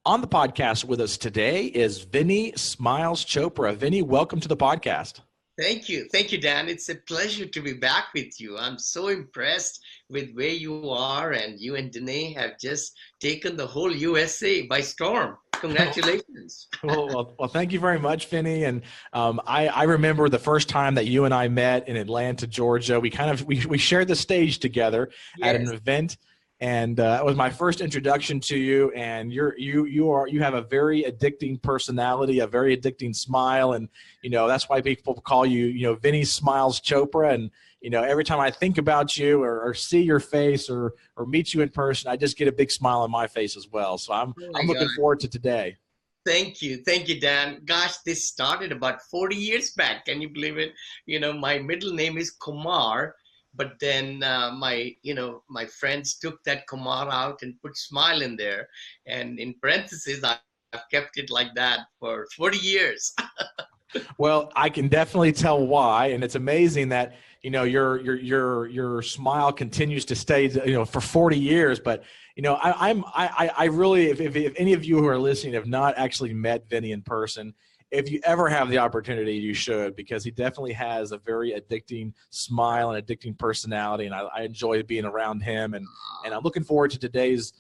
On the podcast with us today is Vinney Smiles Chopra. Vinney, welcome to the podcast. Thank you. Thank you, Dan. It's a pleasure to be back with you. I'm so impressed with where you are, and you and Danae have just taken the whole USA by storm. Congratulations. Well, thank you very much, Vinney. And I remember the first time that you and I met in Atlanta, Georgia. We shared the stage together at an Yes. event, and it was my first introduction to you. And you have a very addicting personality, a very addicting smile, and that's why people call you Vinney Smiles Chopra. And every time I think about you or see your face or meet you in person, I just get a big smile on my face as well. So I'm Oh my I'm looking God. forward to today. Thank you. Thank you, Dan. Gosh, this started about 40 years back. Can you believe it? My middle name is Kumar, but then my friends took that Kumar out and put Smile in there. And in parentheses, I've kept it like that for 40 years. Well, I can definitely tell why, and it's amazing that your smile continues to stay for 40 years. But I really, if any of you who are listening have not actually met Vinney in person, if you ever have the opportunity, you should, because he definitely has a very addicting smile and addicting personality, and I enjoy being around him. And I'm looking forward to today's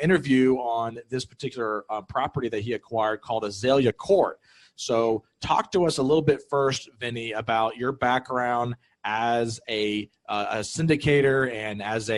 interview on this particular property that he acquired called Azalea Court. So talk to us a little bit first, Vinney, about your background as a syndicator and as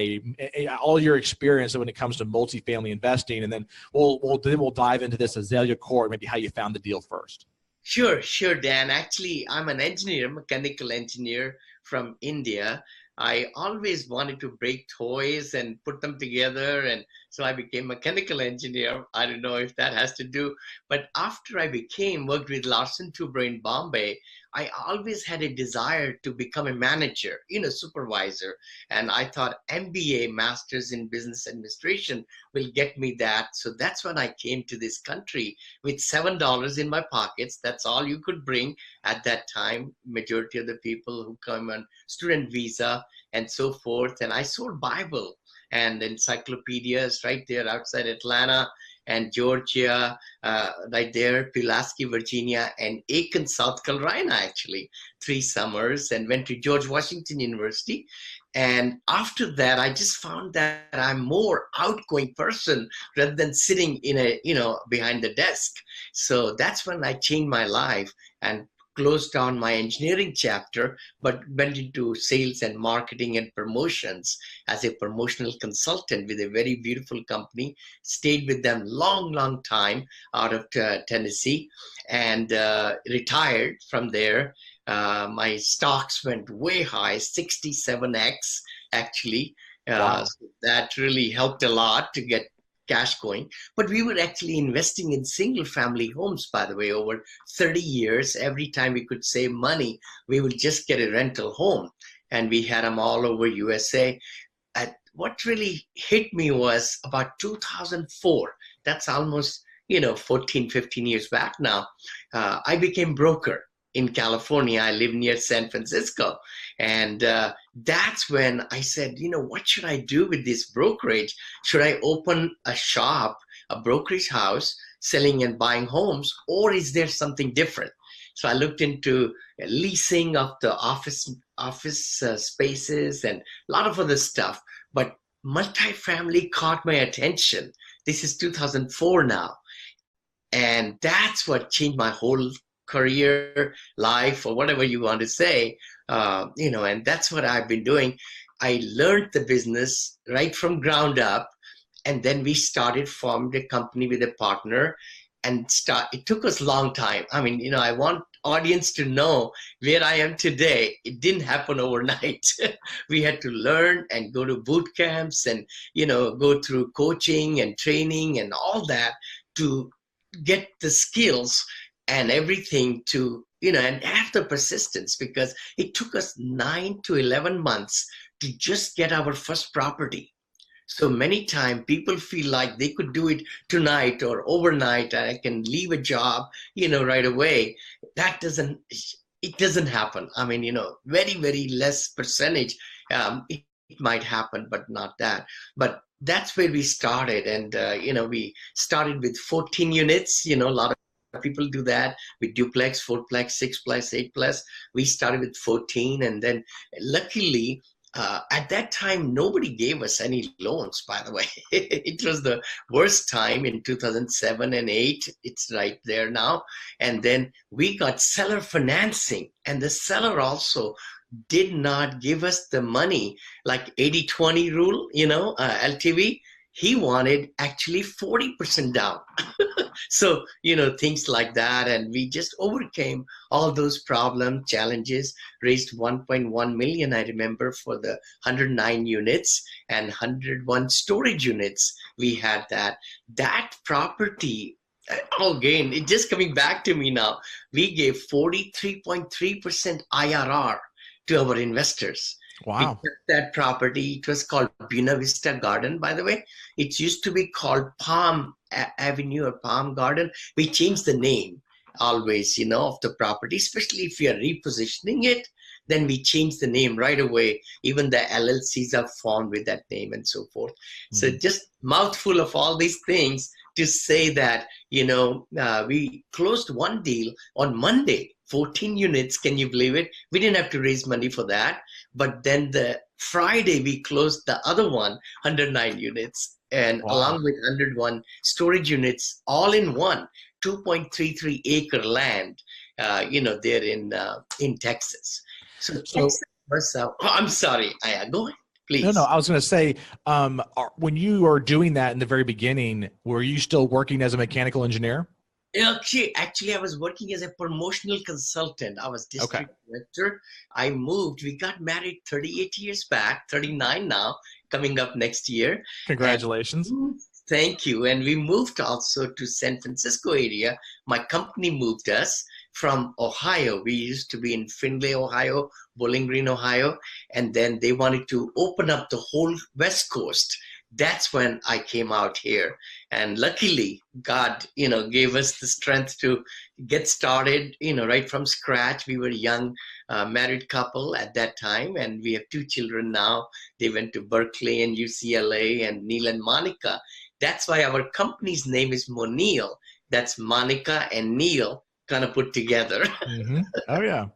all your experience when it comes to multifamily investing, and then we'll dive into this Azalea Court, maybe how you found the deal first. Sure, Dan. Actually, I'm an engineer, mechanical engineer from India. I always wanted to break toys and put them together, and so I became mechanical engineer. I don't know if that has to do, but after I worked with Larsen Toubro in Bombay, I always had a desire to become a manager, supervisor. And I thought MBA, Masters in Business Administration, will get me that. So that's when I came to this country with $7 in my pockets. That's all you could bring at that time. Majority of the people who come on student visa and so forth. And I sold Bible and encyclopedias right there outside Atlanta and Georgia, right there, Pulaski, Virginia, and Aiken, South Carolina, actually, 3 summers, and went to George Washington University. And after that, I just found that I'm more outgoing person rather than sitting behind the desk. So that's when I changed my life and closed down my engineering chapter, but went into sales and marketing and promotions as a promotional consultant with a very beautiful company. Stayed with them long time out of Tennessee, and retired from there. My stocks went way high, 67x actually. Wow. So that really helped a lot to get cash going. But we were actually investing in single family homes, by the way, over 30 years. Every time we could save money, we would just get a rental home. And we had them all over USA. What really hit me was about 2004. That's almost, 14, 15 years back now. I became broker in California. I live near San Francisco. And that's when I said, what should I do with this brokerage? Should I open a shop, a brokerage house, selling and buying homes, or is there something different? So I looked into leasing of the office spaces and a lot of other stuff. But multifamily caught my attention. This is 2004 now. And that's what changed my whole career, life, or whatever you want to say. And that's what I've been doing. I learned the business right from ground up. And then we formed a company with a partner, and it took us a long time. I mean, I want audience to know where I am today. It didn't happen overnight. We had to learn and go to boot camps and, go through coaching and training and all that to get the skills and everything to, and have the persistence, because it took us 9 to 11 months to just get our first property. So many times people feel like they could do it tonight or overnight, and I can leave a job, right away. It doesn't happen. I mean, very, very less percentage. It might happen, but not that. But that's where we started. And, we started with 14 units, a lot of people do that with duplex, fourplex, sixplex, eightplex. We started with 14. And then luckily, at that time, nobody gave us any loans, by the way. It was the worst time in 2007 and 8. It's right there now. And then we got seller financing, and the seller also did not give us the money, like 80-20 rule, LTV. He wanted actually 40% down. So, things like that. And we just overcame all those problems, challenges, raised 1.1 million, I remember, for the 109 units and 101 storage units. We had that property. Again, it just coming back to me now. We gave 43.3% IRR to our investors. Wow. We kept that property. It was called Buena Vista Garden, by the way. It used to be called Palm Avenue or Palm Garden. We changed the name always, of the property, especially if we are repositioning it. Then we change the name right away. Even the LLCs are formed with that name and so forth. Mm-hmm. So just mouthful of all these things to say that, we closed one deal on Monday, 14 units. Can you believe it? We didn't have to raise money for that. But then the Friday, we closed the other one, 109 units. And wow. Along with 101 storage units, all in one, 2.33 acre land, there in Texas. So Texas was, I'm sorry, go ahead, please. No, I was going to say, when you were doing that in the very beginning, were you still working as a mechanical engineer? Actually, I was working as a promotional consultant. I was district director. I moved. We got married 38 years back, 39 now, coming up next year. Congratulations. Thank you. And we moved also to San Francisco area. My company moved us from Ohio. We used to be in Findlay, Ohio, Bowling Green, Ohio. And then they wanted to open up the whole West Coast. That's when I came out here. And luckily, God, gave us the strength to get started, right from scratch. We were a young married couple at that time, and we have 2 children now. They went to Berkeley and UCLA, and Neil and Monica. That's why our company's name is Monil. That's Monica and Neil kind of put together. Mm-hmm. Oh, yeah.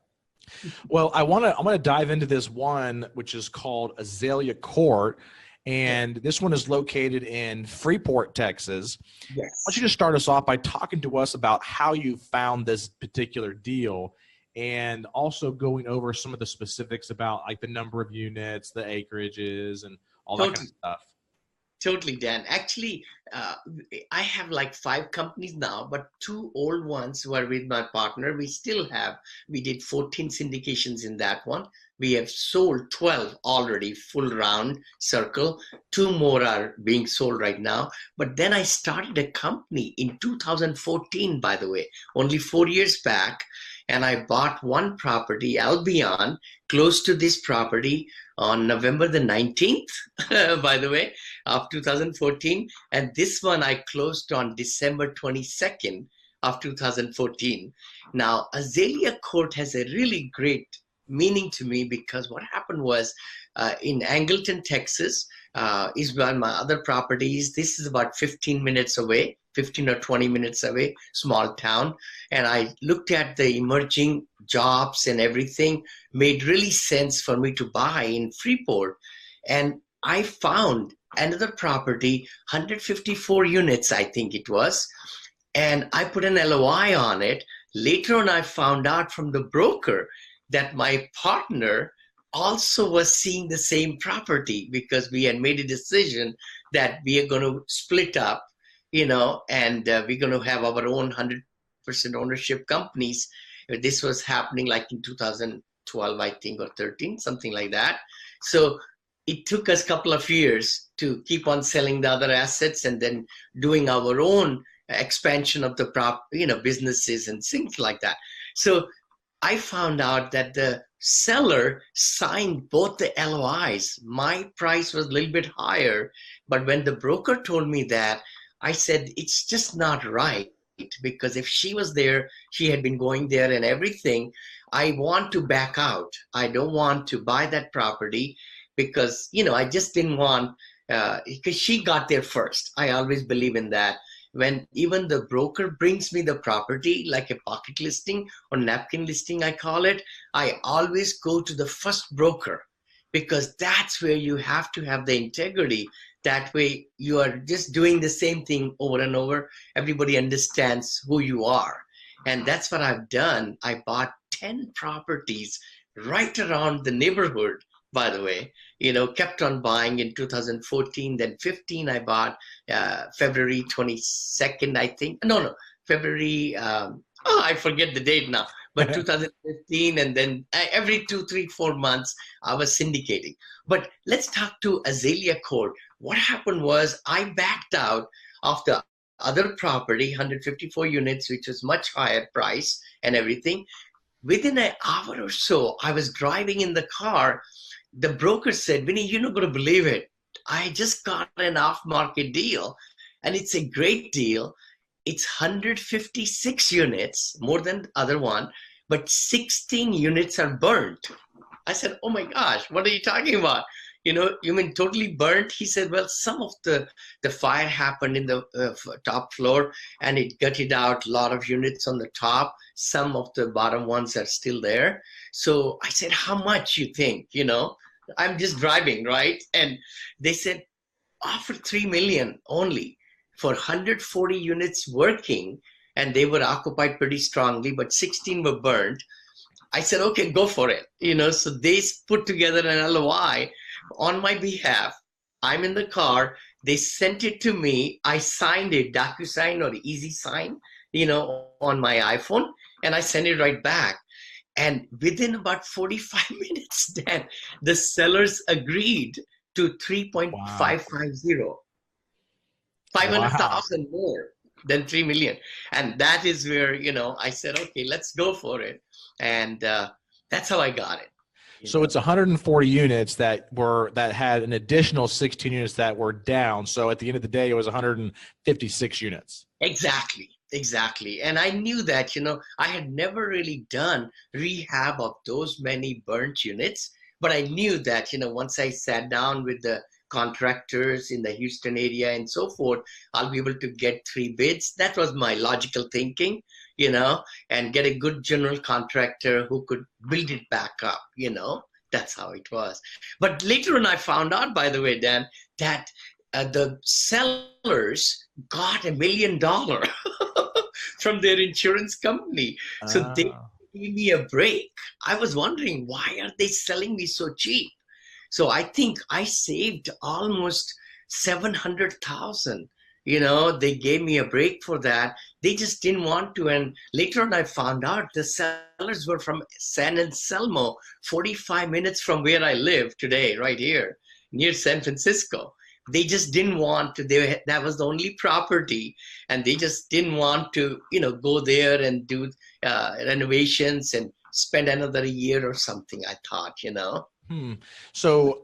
Well, I want to dive into this one, which is called Azalea Court. And this one is located in Freeport, Texas. Yes. I want you to start us off by talking to us about how you found this particular deal, and also going over some of the specifics about like the number of units, the acreages, and all that kind of stuff. Totally, Dan. Actually, I have like 5 companies now, but 2 old ones were with my partner. We did 14 syndications in that one. We have sold 12 already, full round circle. 2 more are being sold right now. But then I started a company in 2014, by the way, only 4 years back. And I bought one property, Albion, close to this property on November the 19th, by the way, of 2014. And this one I closed on December 22nd of 2014. Now, Azalea Court has a really great meaning to me, because what happened was in Angleton, Texas, is one of my other properties. This is about 15 minutes away, 15 or 20 minutes away, small town. And I looked at the emerging jobs and everything, made really sense for me to buy in Freeport. And I found another property, 154 units, I think it was. And I put an LOI on it. Later on, I found out from the broker that my partner also was seeing the same property, because we had made a decision that we are going to split up, and we're going to have our own 100% ownership companies. This was happening like in 2012, I think, or 13, something like that. So it took us a couple of years to keep on selling the other assets and then doing our own expansion of the businesses and things like that. So I found out that the seller signed both the LOIs. My price was a little bit higher, but when the broker told me that, I said, it's just not right, because if she was there, she had been going there and everything. I want to back out. I don't want to buy that property, because, I just didn't want because she got there first. I always believe in that. When even the broker brings me the property, like a pocket listing or napkin listing, I call it, I always go to the first broker, because that's where you have to have the integrity. That way you are just doing the same thing over and over. Everybody understands who you are. And that's what I've done. I bought 10 properties right around the neighborhood, by the way, kept on buying in 2014, then 15 I bought, February 22nd, I think. No, February, I forget the date now, but 2015, and then every 2, 3, 4 months, I was syndicating. But let's talk to Azalea Court. What happened was I backed out of the other property, 154 units, which was much higher price and everything. Within an hour or so, I was driving in the car. The broker said, Vinney, you're not going to believe it. I just got an off-market deal, and it's a great deal. It's 156 units, more than the other one, but 16 units are burnt. I said, oh my gosh, what are you talking about? You mean totally burnt? He said, well, some of the fire happened in the top floor, and it gutted out a lot of units on the top. Some of the bottom ones are still there. So I said, how much you think? I'm just driving, right? And they said, offer $3 million only for 140 units working, and they were occupied pretty strongly, but 16 were burned. I said, okay, go for it. So they put together an LOI on my behalf. I'm in the car. They sent it to me. I signed it, DocuSign or Easy Sign, on my iPhone, and I sent it right back. And within about 45 minutes, then the sellers agreed to 3.550, 500,000 more than 3 million. And that is where, I said, okay, let's go for it. And that's how I got it. So it's 140 units that had an additional 16 units that were down. So at the end of the day, it was 156 units. Exactly. And I knew that, I had never really done rehab of those many burnt units, but I knew that, once I sat down with the contractors in the Houston area and so forth, I'll be able to get 3 bids. That was my logical thinking, and get a good general contractor who could build it back up, That's how it was. But later on, I found out, by the way, Dan, that the sellers got $1 million from their insurance company. So they gave me a break. I was wondering, why are they selling me so cheap? So I think I saved almost 700,000. They gave me a break for that. They just didn't want to. And later on, I found out the sellers were from San Anselmo, 45 minutes from where I live today, right here, near San Francisco. They just didn't want to. That was the only property, and they just didn't want to, go there and do renovations and spend another year or something, I thought, So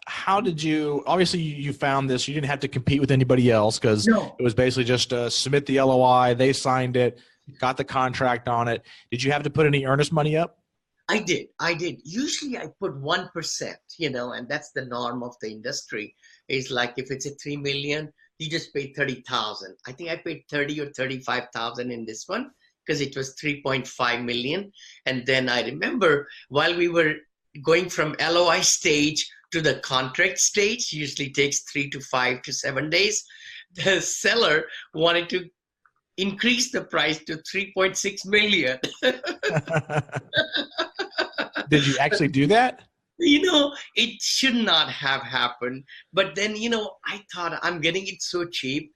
how did you, obviously you found this, you didn't have to compete with anybody else, because It was basically just submit the LOI, they signed it, got the contract on it. Did you have to put any earnest money up? I did. Usually I put 1%, and that's the norm of the industry. Is like, if it's a 3 million, you just pay 30,000. I think I paid 30 or 35,000 in this one, because it was 3.5 million. And then I remember, while we were going from LOI stage to the contract stage, usually takes 3 to 5 to 7 days, the seller wanted to increase the price to 3.6 million. Did you actually do that? It should not have happened. But then, I thought, I'm getting it so cheap.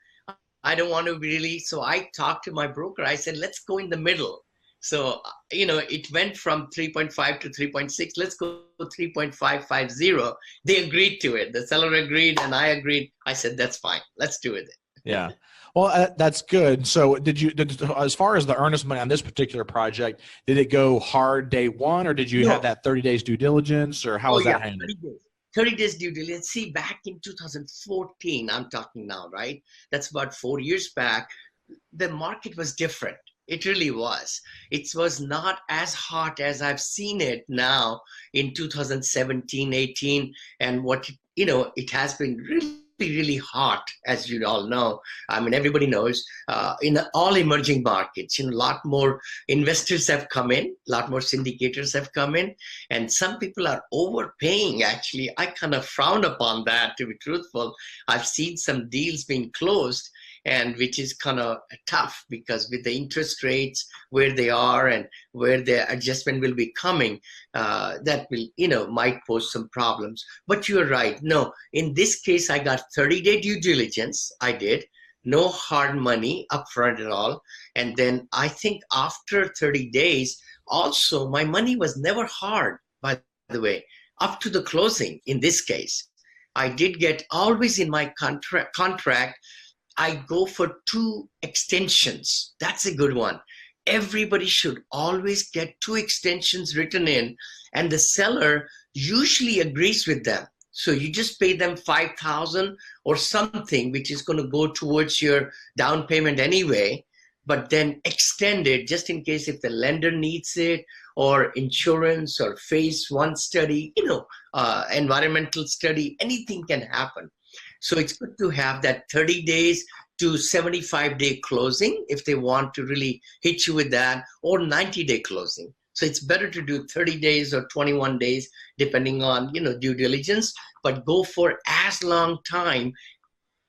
I don't want to really. So I talked to my broker. I said, let's go in the middle. So, it went from 3.5 to 3.6. Let's go 3.550. They agreed to it. The seller agreed and I agreed. I said, that's fine. Let's do it. Yeah. Well, that's good. So as far as the earnest money on this particular project, did it go hard day one, or did you have that 30 days due diligence, or how was that handled? 30 days due diligence. See, back in 2014, I'm talking now, right? That's about 4 years back. The market was different. It really was. It was not as hot as I've seen it now in 2017, 18, and what, it has been really really hot, as you all know. I mean, everybody knows, in all emerging markets, a lot more investors have come in, a lot more syndicators have come in, and some people are overpaying. Actually, I kind of frown upon that, to be truthful. I've seen some deals being closed, and which is kind of tough, because with the interest rates where they are and where the adjustment will be coming, that will, might pose some problems. But you're right. No, in this case, I got 30-day due diligence. I did. No hard money upfront at all. And then I think after 30 days, also, my money was never hard, by the way, up to the closing in this case. I did get, always in my contract, I go for 2 extensions. That's a good one. Everybody should always get 2 extensions written in, and the seller usually agrees with them. So you just pay them $5,000 or something, which is going to go towards your down payment anyway, but then extend it just in case if the lender needs it, or insurance, or phase 1 study, environmental study, anything can happen. So it's good to have that 30 days to 75-day closing if they want to really hit you with that, or 90-day closing. So it's better to do 30 days or 21 days, depending on, due diligence, but go for as long time.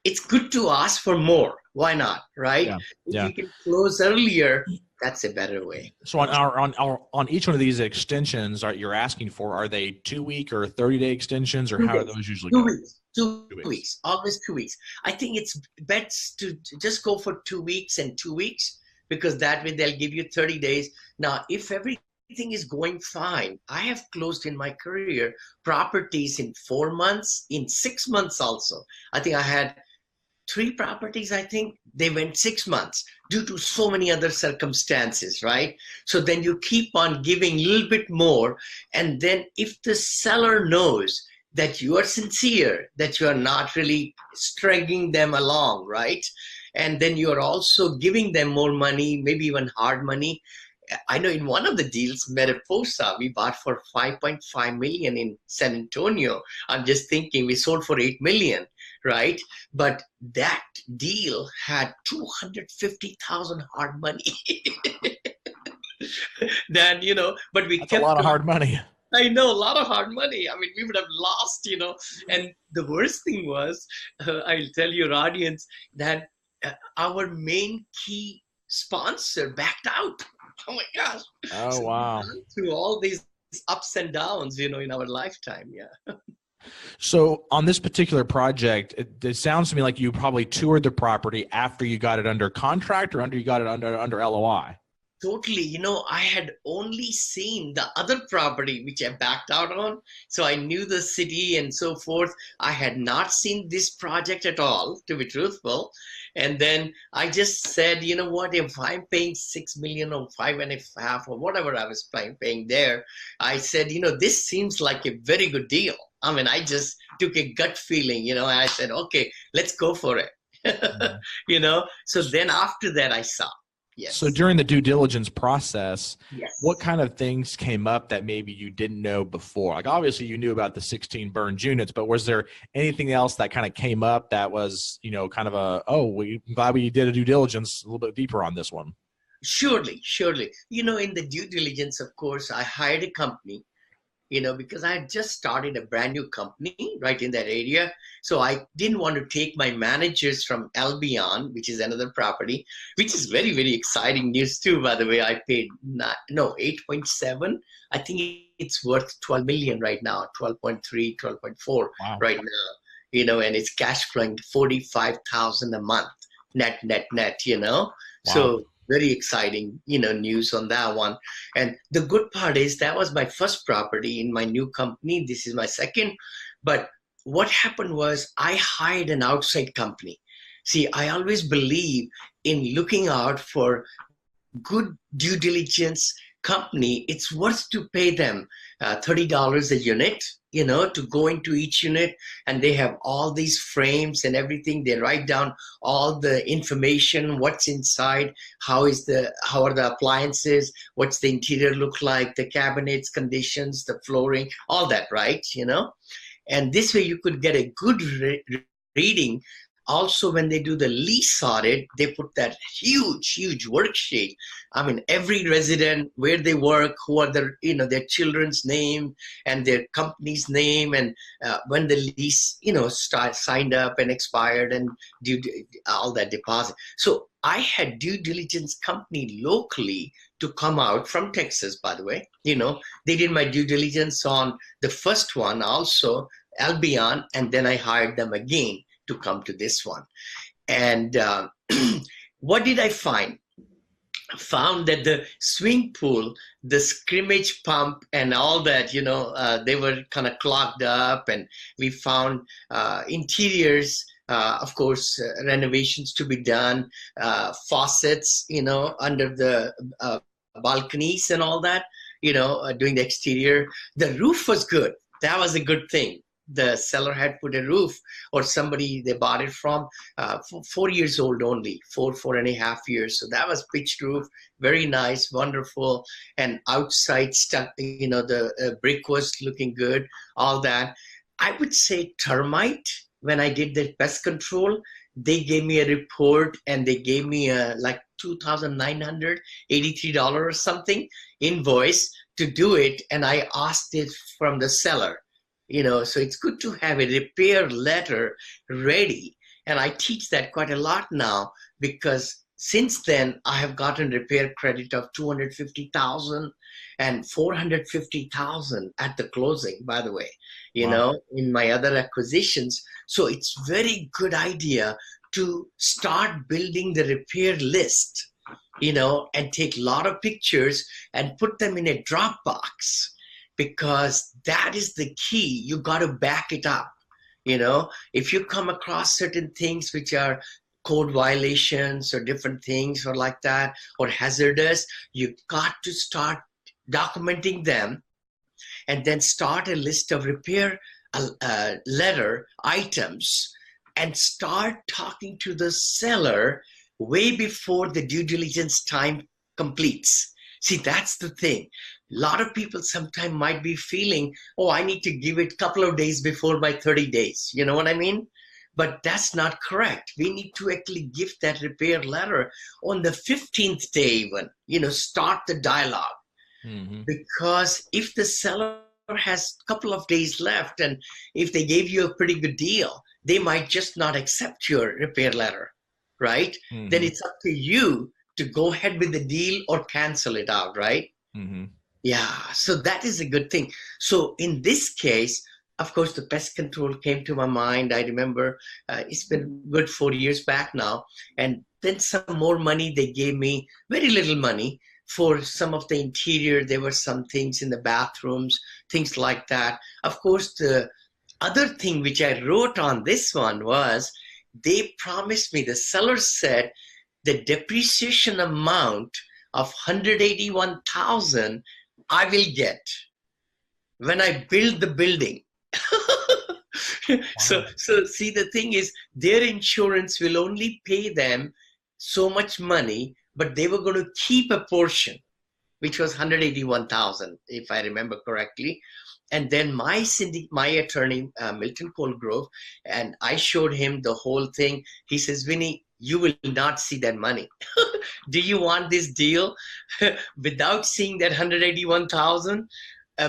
It's good to ask for more. Why not, right? Yeah. If you can close earlier, that's a better way. So on each one of these extensions you're asking for, are they 2-week or 30-day extensions, or how do those usually go? 2 weeks. 2 weeks, always 2 weeks. I think it's best to just go for 2 weeks and 2 weeks, because that way they'll give you 30 days. Now, if everything is going fine, I have closed in my career properties in 4 months, in 6 months also. I think I had 3 properties, I think they went 6 months due to so many other circumstances, right? So then you keep on giving a little bit more. And then if the seller knows that you are sincere, that you are not really stringing them along, right? And then you're also giving them more money, maybe even hard money. I know in one of the deals, Mariposa, we bought for $5.5 million in San Antonio. I'm just thinking we sold for $8 million, right? But that deal had $250,000 hard money. Then, but we That's kept a lot of hard money. I know, a lot of hard money. I mean, we would have lost, And the worst thing was, I'll tell your audience that our main key sponsor backed out. Oh my gosh. Oh, so wow. we've gone through all these ups and downs, in our lifetime. Yeah. So on this particular project, it sounds to me like you probably toured the property after you got it under contract, or under you got it under LOI. Totally. I had only seen the other property which I backed out on. So I knew the city and so forth. I had not seen this project at all, to be truthful. And then I just said, you know what, if I'm paying $6 million or $5.5 or whatever I was paying there, I said, this seems like a very good deal. I mean, I just took a gut feeling, and I said, okay, let's go for it. So then after that I saw. Yes. So during the due diligence process, yes, what kind of things came up that maybe you didn't know before? Like, obviously you knew about the 16 burned units, but was there anything else that kind of came up that was, kind of we're glad we did a due diligence a little bit deeper on this one? Surely. In the due diligence, of course, I hired a company, because I had just started a brand new company right in that area. So I didn't want to take my managers from Albion, which is another property, which is very, very exciting news too, by the way. I paid 8.7. I think it's worth 12 million right now, 12.3, 12.4 wow. right now, and it's cash flowing 45,000 a month, net, Wow. So very exciting, news on that one. And the good part is that was my first property in my new company. This is my second. But what happened was I hired an outside company. See, I always believe in looking out for good due diligence company. It's worth to pay them $30 a unit, to go into each unit, and they have all these frames and everything. They write down all the information, what's inside, how are the appliances, what's the interior look like, the cabinets, conditions, the flooring, all that, right? And this way you could get a good reading, also when they do the lease audit, they put that huge worksheet. I mean, every resident, where they work, who are their, their children's name and their company's name, and when the lease, signed up and expired, and all that deposit. So I had due diligence company locally to come out from Texas, by the way. They did my due diligence on the first one also, Albion, and then I hired them again to come to this one. And what did I find? I found that the swing pool, the scrimmage pump and all that, they were kind of clogged up, and we found interiors, of course, renovations to be done, faucets, under the balconies and all that, doing the exterior. The roof was good. That was a good thing. The seller had put a roof, or somebody they bought it from, 4 years old only, 4.5 years. So that was pitched roof, very nice, wonderful. And outside stuff, the brick was looking good, all that. I would say termite, when I did the pest control, they gave me a report, and they gave me like $2,983 or something invoice to do it. And I asked it from the seller. So it's good to have a repair letter ready. And I teach that quite a lot now, because since then I have gotten repair credit of $250,000 and $450,000 at the closing, by the way, Wow. in my other acquisitions. So it's very good idea to start building the repair list, and take a lot of pictures and put them in a Dropbox. Because that is the key. You got to back it up. If you come across certain things which are code violations or different things or like that, or hazardous, you got to start documenting them, and then start a list of repair letter items, and start talking to the seller way before the due diligence time completes. See, that's the thing. A lot of people sometimes might be feeling, oh, I need to give it a couple of days before my 30 days. You know what I mean? But that's not correct. We need to actually give that repair letter on the 15th day even, start the dialogue. Mm-hmm. Because if the seller has a couple of days left, and if they gave you a pretty good deal, they might just not accept your repair letter, right? Mm-hmm. Then it's up to you to go ahead with the deal or cancel it out, right? Mm-hmm. Yeah, so that is a good thing. So in this case, of course, the pest control came to my mind. I remember it's been good 4 years back now. And then some more money they gave me, very little money, for some of the interior. There were some things in the bathrooms, things like that. Of course, the other thing which I wrote on this one was, they promised me, the seller said, the depreciation amount of $181,000 I will get when I build the building. Wow. So see, the thing is, their insurance will only pay them so much money, but they were going to keep a portion, which was $181,000, if I remember correctly. And then my attorney, Milton Colgrove, and I showed him the whole thing. He says, Vinney, you will not see that money. Do you want this deal without seeing that $181,000?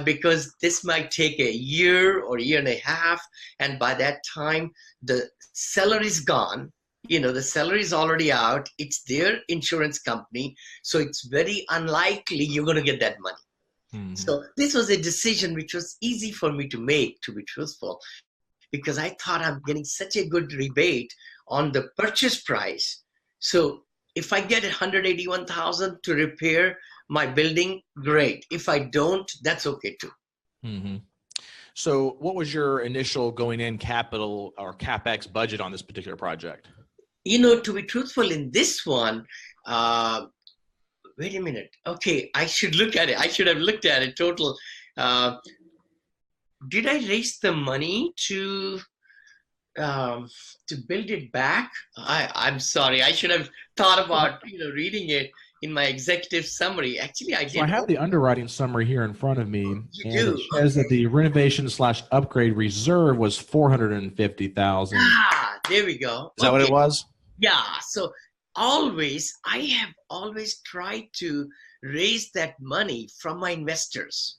Because this might take a year or year and a half. And by that time, the seller is gone. The seller is already out. It's their insurance company. So it's very unlikely you're going to get that money. Mm-hmm. So this was a decision which was easy for me to make, to be truthful, because I thought I'm getting such a good rebate on the purchase price. So if I get $181,000 to repair my building, great. If I don't, that's okay too. Mm-hmm. So what was your initial going in capital or CapEx budget on this particular project? To be truthful, in this one, wait a minute. Okay, I should look at it. I should have looked at it total. Did I raise the money to build it back? I'm sorry. I should have thought about reading it in my executive summary. Actually, I did. So I have the underwriting summary here in front of me. You do? It says that the renovation / upgrade reserve was $450,000. There we go. Is that what it was? Yeah. So I have always tried to raise that money from my investors,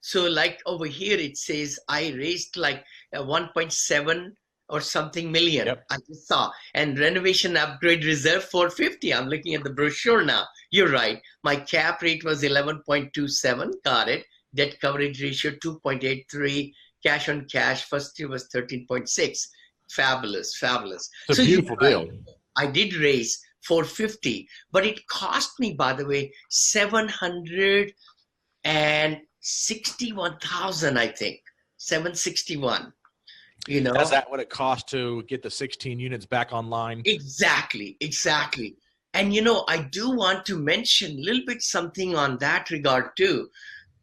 So like over here, it says I raised like 1.7 or something million. Yep. I just saw. And renovation upgrade reserve 450. I'm looking at the brochure now. You're right. My cap rate was 11.27. Got it. Debt coverage ratio 2.83. Cash on cash. First year was 13.6. Fabulous. It's a beautiful deal. I did raise 450, but it cost me, by the way, 761,000, I think. 761. Is that what it cost to get the 16 units back online? Exactly. And I do want to mention a little bit something on that regard too.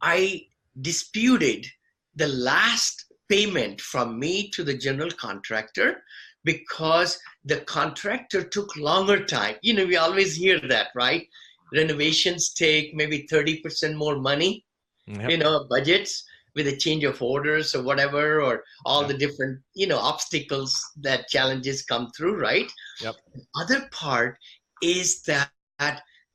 I disputed the last payment from me to the general contractor because the contractor took longer time. We always hear that, right? Renovations take maybe 30% more money, budgets with a change of orders or whatever, or all the different, obstacles that challenges come through, right? Yep. The other part is that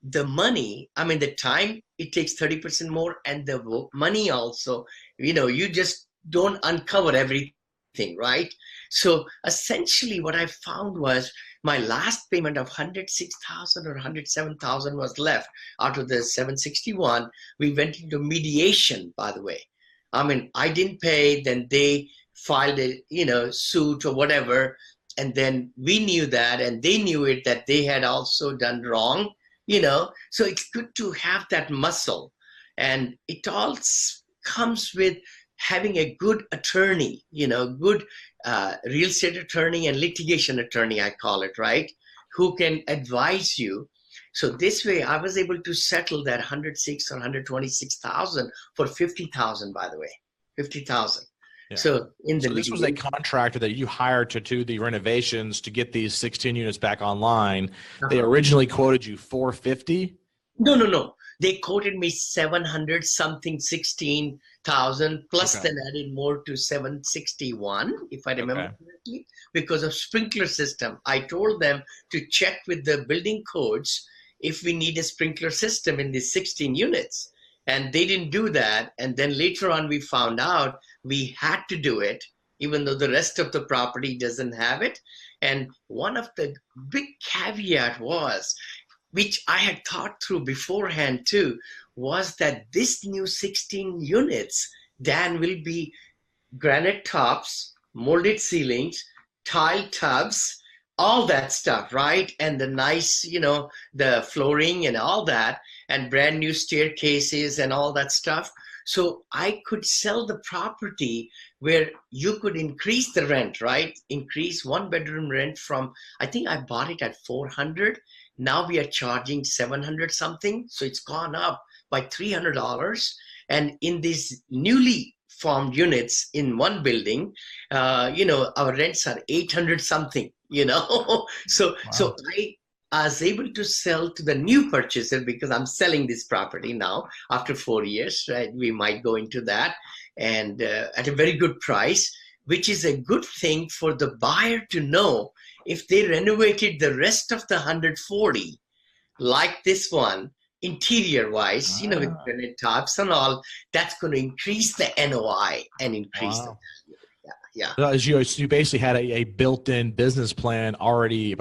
the money, the time, it takes 30% more, and the money also, you just don't uncover everything, right? So essentially what I found was my last payment of 106,000 or 107,000 was left out of the 761. We went into mediation, by the way. I didn't pay, then they filed a, suit or whatever. And then we knew that, and they knew it, that they had also done wrong, So it's good to have that muscle. And it all comes with having a good attorney, good real estate attorney and litigation attorney, I call it, right? Who can advise you. So this way I was able to settle that 106 or 126,000 for 50,000, by the way, 50,000. Yeah. So this was a contractor that you hired to do the renovations to get these 16 units back online. They originally quoted you 450. No. They quoted me 700 something, 16,000 plus then added more to 761, if I remember correctly, because of sprinkler system. I told them to check with the building codes if we need a sprinkler system in these 16 units. And they didn't do that. And then later on, we found out we had to do it, even though the rest of the property doesn't have it. And one of the big caveat was, which I had thought through beforehand too, was that this new 16 units, Dan, will be granite tops, molded ceilings, tile tubs, all that stuff, right? And the nice, the flooring and all that, and brand new staircases and all that stuff. So I could sell the property where you could increase the rent, right? Increase one bedroom rent from, I think I bought it at 400. Now we are charging 700 something. So it's gone up by $300. And in these newly formed units in one building, our rents are 800 something, So I was able to sell to the new purchaser because I'm selling this property now after 4 years, right? We might go into that, and at a very good price, which is a good thing for the buyer to know. If they renovated the rest of the 140, like this one, interior wise, with granite tops and all, that's going to increase the NOI and increase the value. Yeah. You basically had a built-in business plan already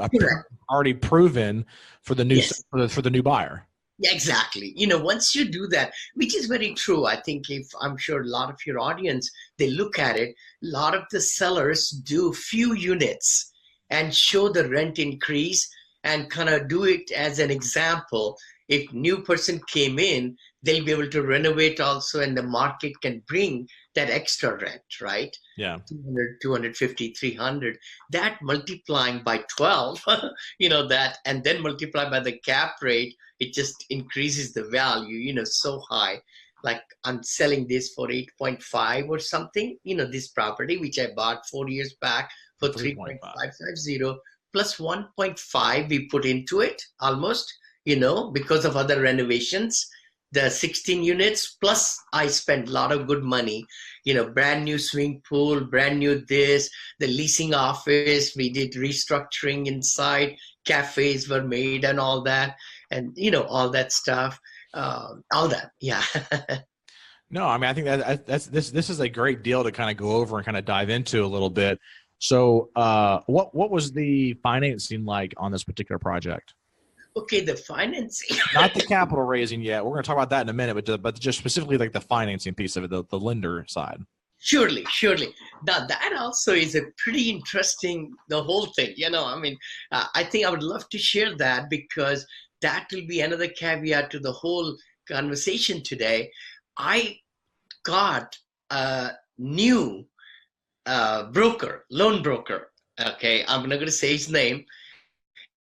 proven for the new for the new buyer. Yeah, exactly. Once you do that, which is very true. I think I'm sure a lot of your audience, they look at it. A lot of the sellers do few units and show the rent increase and kind of do it as an example. If new person came in, they'll be able to renovate also, and the market can bring that extra rent, right? Yeah. 200, 250, 300, that multiplying by 12, that, and then multiply by the cap rate, it just increases the value, so high. Like I'm selling this for 8.5 or something, this property, which I bought 4 years back for 3.550 plus 1.5 we put into it almost, because of other renovations. the 16 units, plus I spent a lot of good money, brand new swimming pool, brand new this, the leasing office, we did restructuring inside, cafes were made and all that, and all that stuff, all that, yeah. No, I mean, I think this is a great deal to kind of go over and kind of dive into a little bit. So, what was the financing like on this particular project? Okay, the financing. Not the capital raising yet. We're going to talk about that in a minute, but just specifically like the financing piece of it, the lender side. Surely, surely. Now that also is a pretty interesting, the whole thing, I mean, I think I would love to share that, because that will be another caveat to the whole conversation today. I got a new loan broker. Okay, I'm not going to say his name.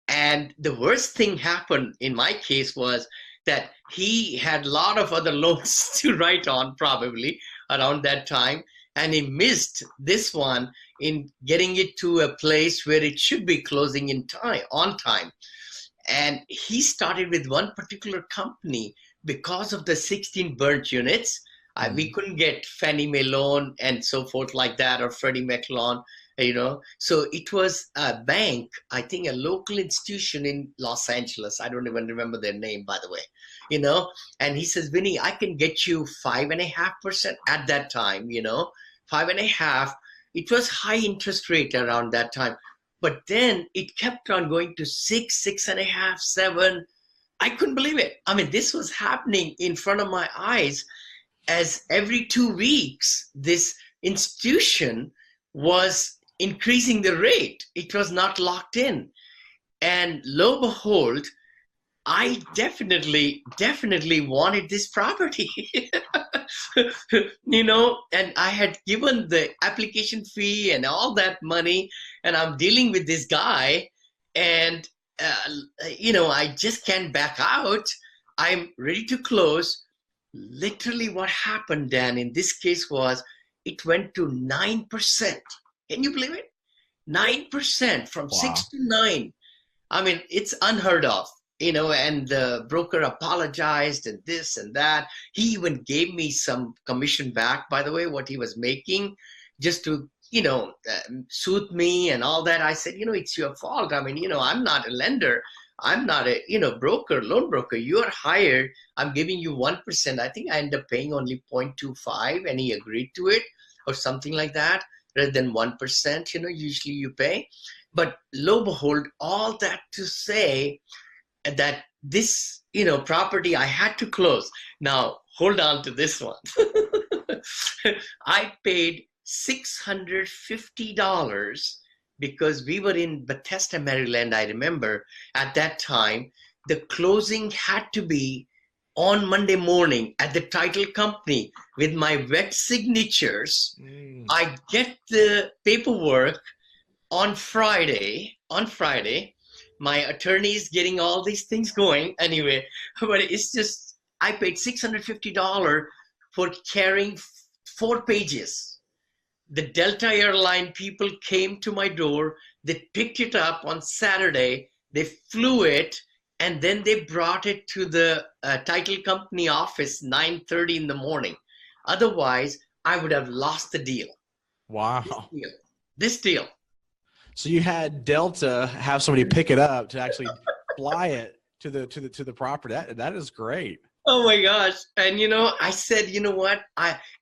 And the worst thing happened in my case was that he had a lot of other loans to write on, probably around that time. And he missed this one in getting it to a place where it should be closing on time. And he started with one particular company because of the 16 burnt units. We couldn't get Fannie Mae loan and so forth like that, or Freddie Mac loan, So it was a bank, I think a local institution in Los Angeles. I don't even remember their name, by the way, And he says, Vinney, I can get you 5.5% at that time, 5.5. It was high interest rate around that time. But then it kept on going to 6, 6.5, 7. I couldn't believe it. I mean, this was happening in front of my eyes, as every 2 weeks, this institution was increasing the rate. It was not locked in. And lo and behold, I definitely wanted this property, and I had given the application fee and all that money, and I'm dealing with this guy, and, I just can't back out. I'm ready to close. Literally what happened, Dan, in this case was it went to 9%. Can you believe it? 9% from Wow. 6 to 9. I mean, it's unheard of, and the broker apologized and this and that. He even gave me some commission back, by the way, what he was making, just to, soothe me and all that. I said, it's your fault. I mean, I'm not a lender. I'm not a, loan broker. You are hired. I'm giving you 1%. I think I ended up paying only 0.25, and he agreed to it, or something like that, rather than 1%, usually you pay. But lo and behold, all that to say that this, property I had to close. Now, hold on to this one. I paid $650 because we were in Bethesda, Maryland. I remember at that time, the closing had to be on Monday morning at the title company with my wet signatures. I get the paperwork on Friday. My attorney is getting all these things going anyway, but it's just, I paid $650 for carrying 4 pages. The Delta airline people came to my door. They picked it up on Saturday. They flew it, and then they brought it to the title company office 9:30 in the morning. Otherwise, I would have lost the deal. Wow. This deal. So you had Delta have somebody pick it up to actually fly it to the property. That is great. Oh my gosh. And I said, you know what?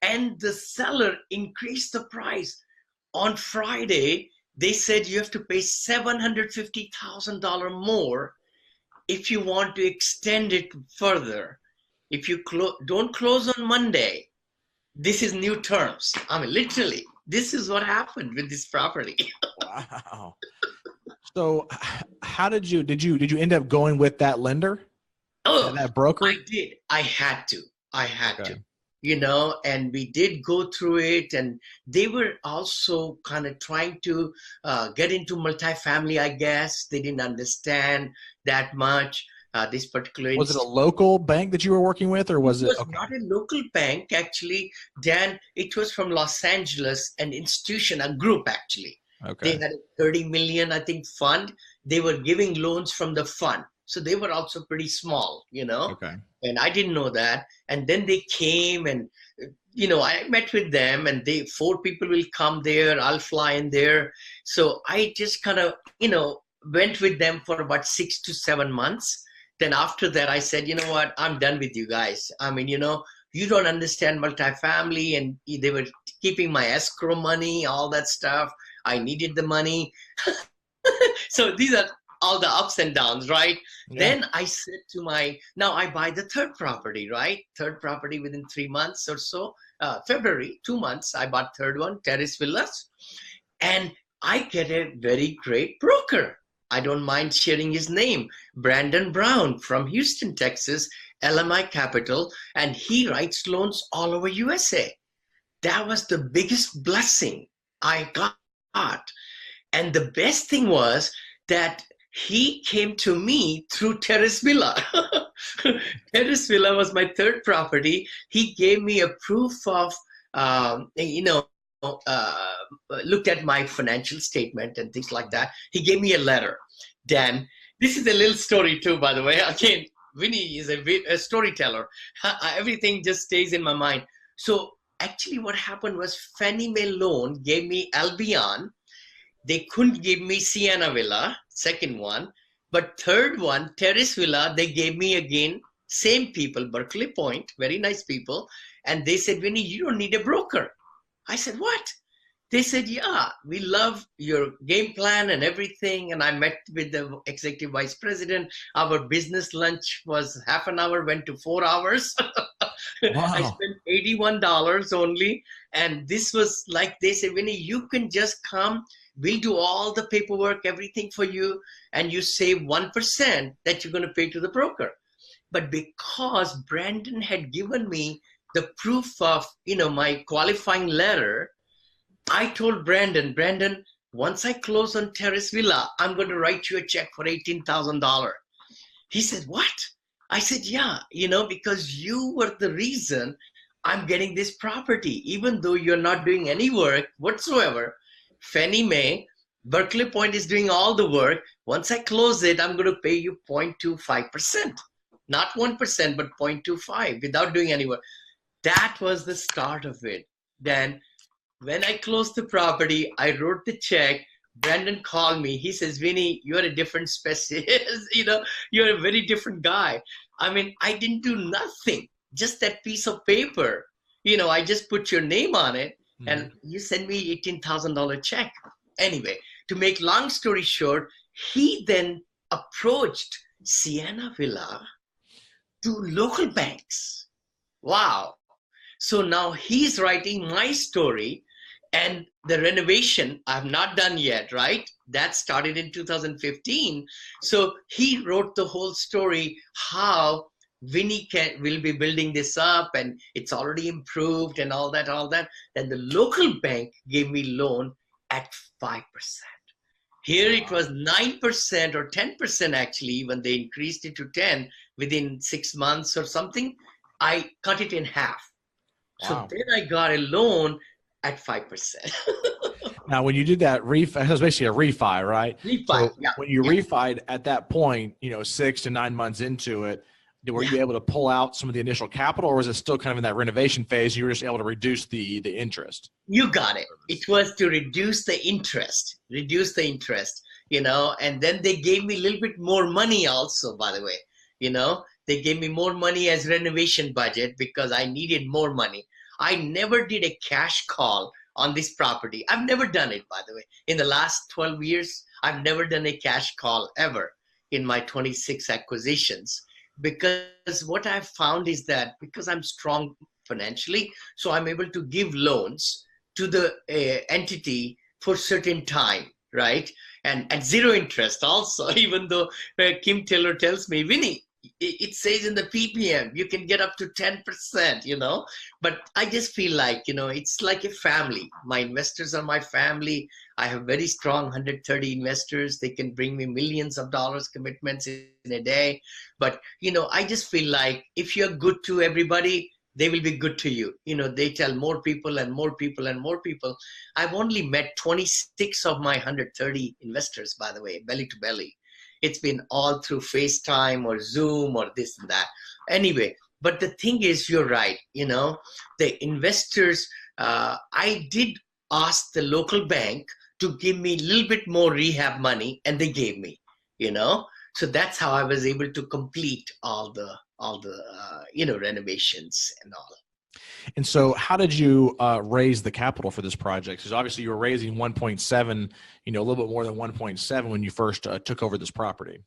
And the seller increased the price. On Friday, they said you have to pay $750,000 more if you want to extend it further. If you don't close on Monday, this is new terms. I mean, literally, this is what happened with this property. Wow. So how did you end up going with that lender? Oh, that broker? I did. I had to, and we did go through it, and they were also kind of trying to get into multifamily, I guess. They didn't understand that much. This particular Was it a local bank that you were working with, or was it? It was not a local bank, actually, Dan. It was from Los Angeles, an institution, a group, actually. Okay. They had a 30 million, I think, fund. They were giving loans from the fund. So they were also pretty small, Okay. and I didn't know that. And then they came and, I met with them, and 4 people will come there. I'll fly in there. So I just kind of, went with them for about 6 to 7 months. Then after that, I said, you know what, I'm done with you guys. I mean, you don't understand multifamily, and they were keeping my escrow money, all that stuff. I needed the money. So these are all the ups and downs, right? Yeah. Then I said now I buy the third property, right? Third property within 3 months or so. February, 2 months, I bought third one, Terrace Villas. And I get a very great broker. I don't mind sharing his name, Brandon Brown from Houston, Texas, LMI Capital, and he writes loans all over USA. That was the biggest blessing I got. And the best thing was that he came to me through Terrace Villa. Terrace Villa was my third property. He gave me a proof of, looked at my financial statement and things like that. He gave me a letter. Dan, this is a little story too, by the way. Again, Vinney is a storyteller. Everything just stays in my mind. So actually what happened was Fannie Mae loan gave me Albion. They couldn't give me Sienna Villa, second one. But third one, Terrace Villa, they gave me again, same people, Berkeley Point, very nice people. And they said, Vinney, you don't need a broker. I said, what? They said, yeah, we love your game plan and everything. And I met with the executive vice president. Our business lunch was half an hour, went to 4 hours. Wow. I spent $81 only. And this was like, they said, Vinney, you can just come. We'll do all the paperwork, everything for you. And you save 1% that you're going to pay to the broker. But because Brandon had given me the proof of, my qualifying letter, I told Brandon, once I close on Terrace Villa, I'm going to write you a check for $18,000. He said, what? I said, yeah, because you were the reason I'm getting this property, even though you're not doing any work whatsoever. Fannie Mae, Berkeley Point is doing all the work. Once I close it, I'm going to pay you 0.25%, not 1%, but 0.25 without doing any work. That was the start of it. Then when I closed the property, I wrote the check. Brandon called me. He says, Vinney, you're a different species. You're a very different guy. I mean, I didn't do nothing. Just that piece of paper. I just put your name on it and you send me $18,000 check. Anyway, to make long story short, he then approached Sienna Villa to local banks. Wow. So now he's writing my story, and the renovation I've not done yet, right? That started in 2015. So he wrote the whole story, how Vinney will be building this up and it's already improved and all that. Then the local bank gave me loan at 5%. Here it was 9% or 10% actually, when they increased it to 10 within 6 months or something. I cut it in half. Wow. So then I got a loan at 5%. Now, when you did that refi, it was basically a refi, right? Refi, so yeah. When you refied at that point, 6 to 9 months into it, were you able to pull out some of the initial capital, or was it still kind of in that renovation phase? You were just able to reduce the interest. You got it. It was to reduce the interest, and then they gave me a little bit more money also, by the way. They gave me more money as renovation budget because I needed more money. I never did a cash call on this property. I've never done it, by the way. In the last 12 years, I've never done a cash call ever in my 26 acquisitions. Because what I've found is that because I'm strong financially, so I'm able to give loans to the entity for certain time, right? And at zero interest also, even though Kim Taylor tells me, Vinney, it says in the PPM, you can get up to 10%, but I just feel like, it's like a family. My investors are my family. I have very strong 130 investors. They can bring me millions of dollars commitments in a day. But, I just feel like if you're good to everybody, they will be good to you. They tell more people and more people and more people. I've only met 26 of my 130 investors, by the way, belly to belly. It's been all through FaceTime or Zoom or this and that. Anyway, but the thing is, you're right. The investors, I did ask the local bank to give me a little bit more rehab money, and they gave me, So that's how I was able to complete all the renovations and all. And so how did you raise the capital for this project? Because obviously you were raising 1.7, a little bit more than 1.7 when you first took over this property.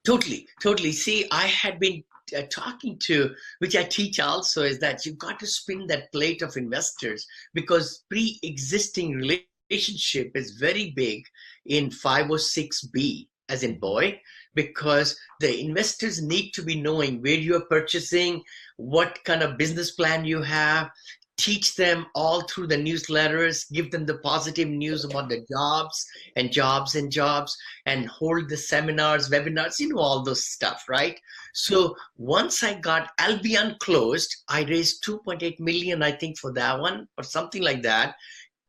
Totally. See, I had been talking to, which I teach also, is that you've got to spin that plate of investors, because pre-existing relationship is very big in 506B, as in boy, because the investors need to be knowing where you're purchasing, what kind of business plan you have, teach them all through the newsletters, give them the positive news about the jobs, and hold the seminars, webinars, all those stuff, right? So once I got Albion closed, I raised 2.8 million, I think, for that one or something like that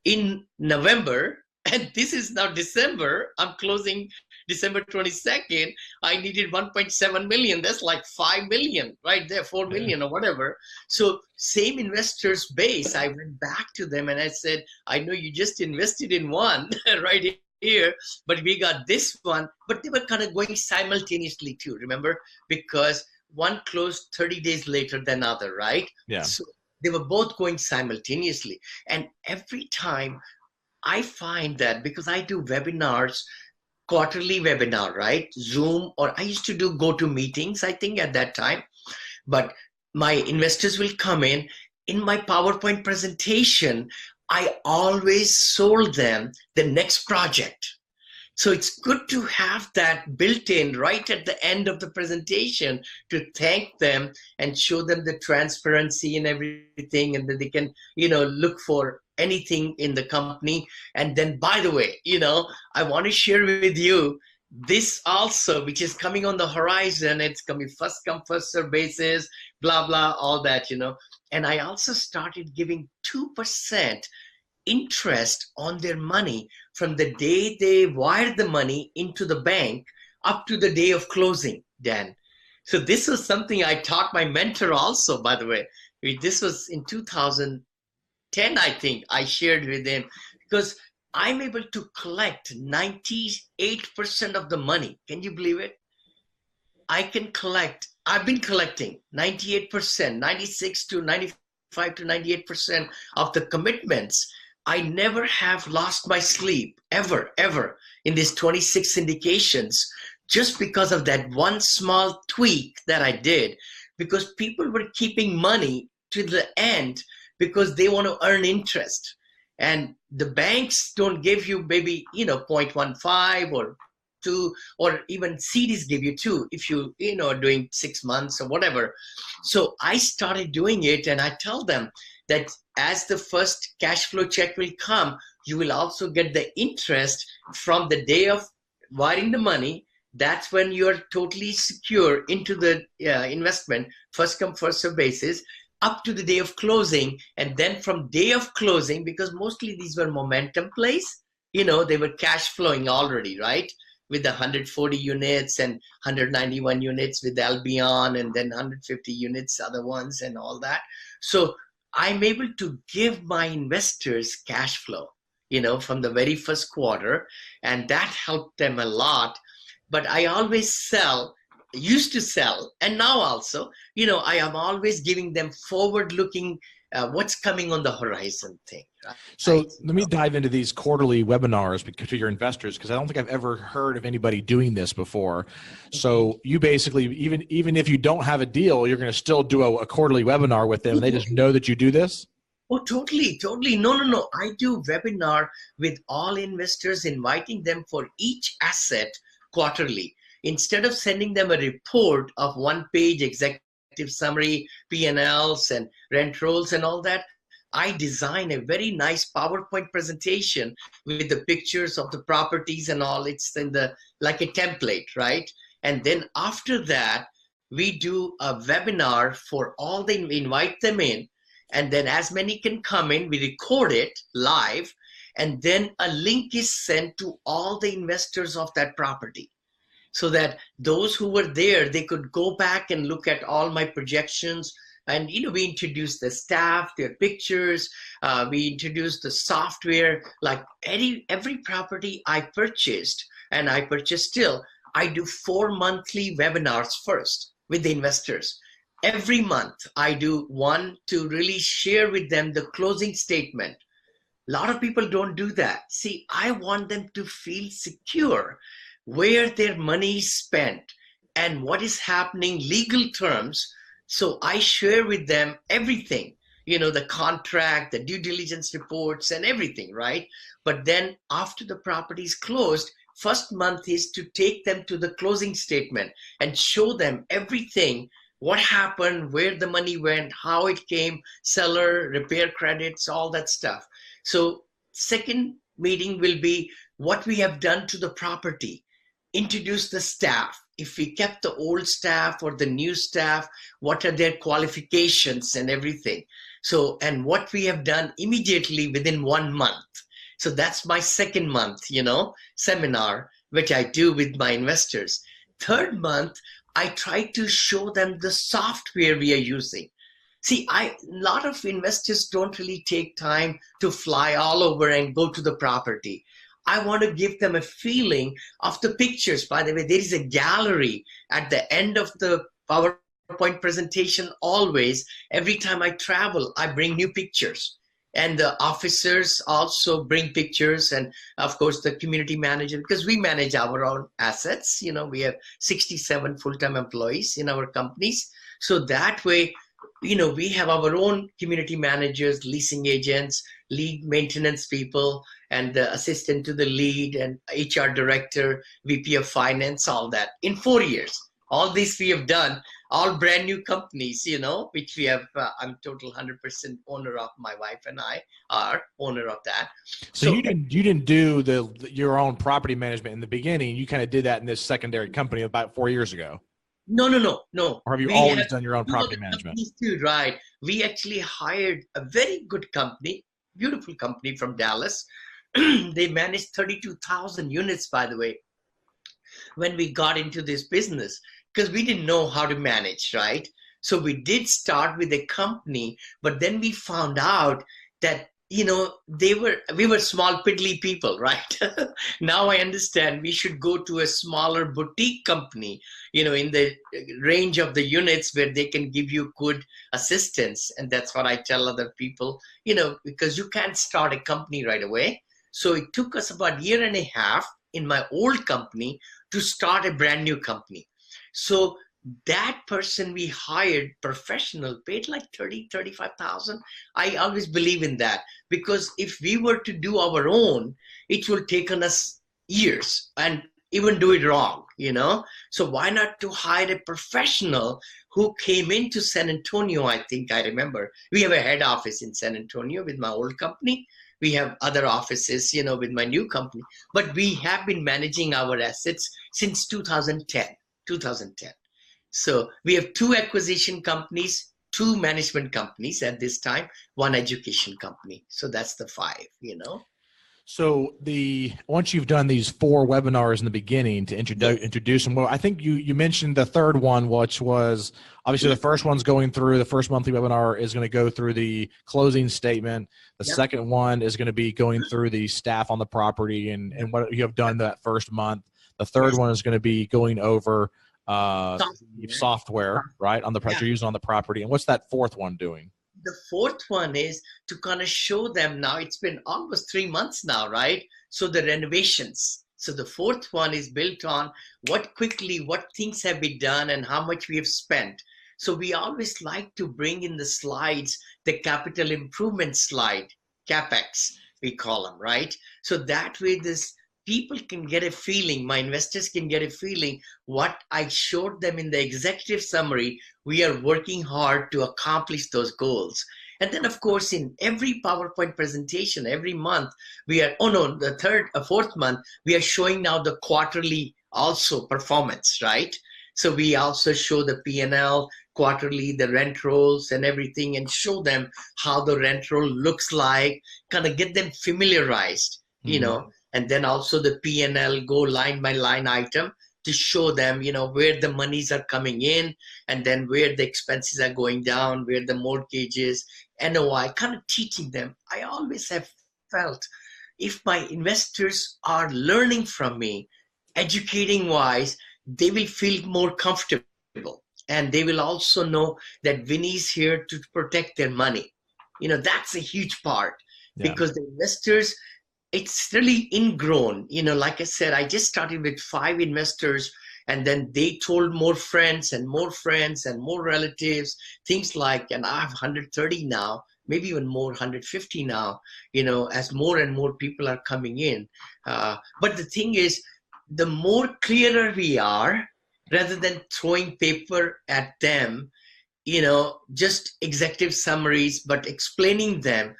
in November. And this is now December. I'm closing December 22nd. I needed 1.7 million. That's like 5 million right there, 4 million or whatever. So same investors base, I went back to them and I said, I know you just invested in one right here, but we got this one. But they were kind of going simultaneously too, remember? Because one closed 30 days later than other, right? Yeah. So they were both going simultaneously. And every time I find that, because I do webinars, quarterly webinar, right? Zoom, or I used to do GoToMeetings, I think at that time. But my investors will come in my PowerPoint presentation, I always sold them the next project. So it's good to have that built in right at the end of the presentation to thank them and show them the transparency and everything, and that they can, look for anything in the company. And then, by the way, I want to share with you this also, which is coming on the horizon. It's coming first come, first serve basis, blah, blah, all that, And I also started giving 2% interest on their money from the day they wired the money into the bank up to the day of closing, Dan. So this was something I taught my mentor also, by the way. This was in 2010, I think, I shared with him, because I'm able to collect 98% of the money. Can you believe it? I've been collecting 98%, 96 to 95 to 98% of the commitments. I never have lost my sleep, ever, in these 26 syndications, just because of that one small tweak that I did, because people were keeping money to the end because they want to earn interest. And the banks don't give you maybe, 0.15 or 2, or even CDs give you 2 if you, are doing 6 months or whatever. So I started doing it, and I tell them that as the first cash flow check will come, you will also get the interest from the day of wiring the money. That's when you're totally secure into the investment, first come, first serve basis, up to the day of closing. And then from day of closing, because mostly these were momentum plays, they were cash flowing already, right? With the 140 units and 191 units with Albion, and then 150 units, other ones and all that. So I'm able to give my investors cash flow, from the very first quarter, and that helped them a lot. But I always used to sell, and now also, I am always giving them forward-looking, what's coming on the horizon thing. Right? So let me dive into these quarterly webinars to your investors, because I don't think I've ever heard of anybody doing this before. So you basically, even if you don't have a deal, you're going to still do a quarterly webinar with them, and they just know that you do this? Oh, totally. No. I do webinar with all investors, inviting them for each asset quarterly. Instead of sending them a report of one-page executive summary, P&Ls and rent rolls and all that, I design a very nice PowerPoint presentation with the pictures of the properties and all. It's like a template, right? And then after that, we do a webinar for all we invite them in. And then as many can come in, we record it live. And then a link is sent to all the investors of that property. so that those who were there, they could go back and look at all my projections. And, we introduced the staff, their pictures. We introduced the software. Like every property I purchased, and I purchase still, I do 4 monthly webinars first with the investors. Every month I do one to really share with them the closing statement. A lot of people don't do that. See, I want them to feel secure where their money is spent and what is happening, legal terms. So I share with them everything, the contract, the due diligence reports and everything, right? But then after the property is closed, first month is to take them to the closing statement and show them everything, what happened, where the money went, how it came, seller, repair credits, all that stuff. So second meeting will be what we have done to the property, introduce the staff. If we kept the old staff or the new staff, what are their qualifications and everything. So, and what we have done immediately within 1 month. So that's my second month, seminar, which I do with my investors. Third month, I try to show them the software we are using. See, a lot of investors don't really take time to fly all over and go to the property. I want to give them a feeling of the pictures. By the way, there is a gallery at the end of the PowerPoint presentation always. Every time I travel, I bring new pictures. And the officers also bring pictures, and of course the community manager, because we manage our own assets. We have 67 full-time employees in our companies. So that way, we have our own community managers, leasing agents, lead maintenance people, and the assistant to the lead, and HR director, VP of finance, all that in 4 years. All this we have done, all brand new companies, which we have, I'm total 100% owner of, my wife and I are owner of that. So you didn't do your own property management in the beginning. You kind of did that in this secondary company about 4 years ago. No. Or have you always done your own property management? Too, right. We actually hired a very good company, beautiful company from Dallas. They managed 32,000 units, by the way, when we got into this business, because we didn't know how to manage, right? So we did start with a company, but then we found out that, we were small, piddly people, right? Now I understand we should go to a smaller boutique company, in the range of the units where they can give you good assistance. And that's what I tell other people, because you can't start a company right away. So it took us about 1.5 years in my old company to start a brand new company. So that person we hired, professional, paid like 35,000. I always believe in that, because if we were to do our own, it will take us years and even do it wrong, So why not to hire a professional who came into San Antonio? I think I remember we have a head office in San Antonio with my old company. We have other offices, with my new company, but we have been managing our assets since 2010. So we have 2 acquisition companies, 2 management companies at this time, 1 education company. So that's the 5, So once you've done these 4 webinars in the beginning to introduce them, well, I think you mentioned the third one, which was obviously the first one's going through, the first monthly webinar is going to go through the closing statement. The second one is going to be going through the staff on the property and what you have done that first month. The third one is going to be going over software, right, on the you're using on the property. And what's that fourth one doing? The fourth one is to kind of show them, now it's been almost 3 months now, right? So the renovations. So the fourth one is built on what things have been done and how much we have spent. So we always like to bring in the slides, the capital improvement slide, CapEx, we call them, right? So that way people can get a feeling, my investors can get a feeling what I showed them in the executive summary. We are working hard to accomplish those goals. And then, of course, in every PowerPoint presentation, every month, fourth month, we are showing now the quarterly also performance, right? So we also show the P&L quarterly, the rent rolls and everything, and show them how the rent roll looks like, kind of get them familiarized, and then also the P&L go line by line item to show them, where the monies are coming in, and then where the expenses are going down, where the mortgages, NOI, kind of teaching them. I always have felt if my investors are learning from me, educating wise, they will feel more comfortable. And they will also know that Vinny's here to protect their money. That's a huge part, because the investors, it's really ingrown. Like I said, I just started with 5 investors, and then they told more friends and more friends and more relatives, things like, and I have 130 now, maybe even more, 150 now, as more and more people are coming in. But the thing is, the more clearer we are, rather than throwing paper at them, just executive summaries, but explaining them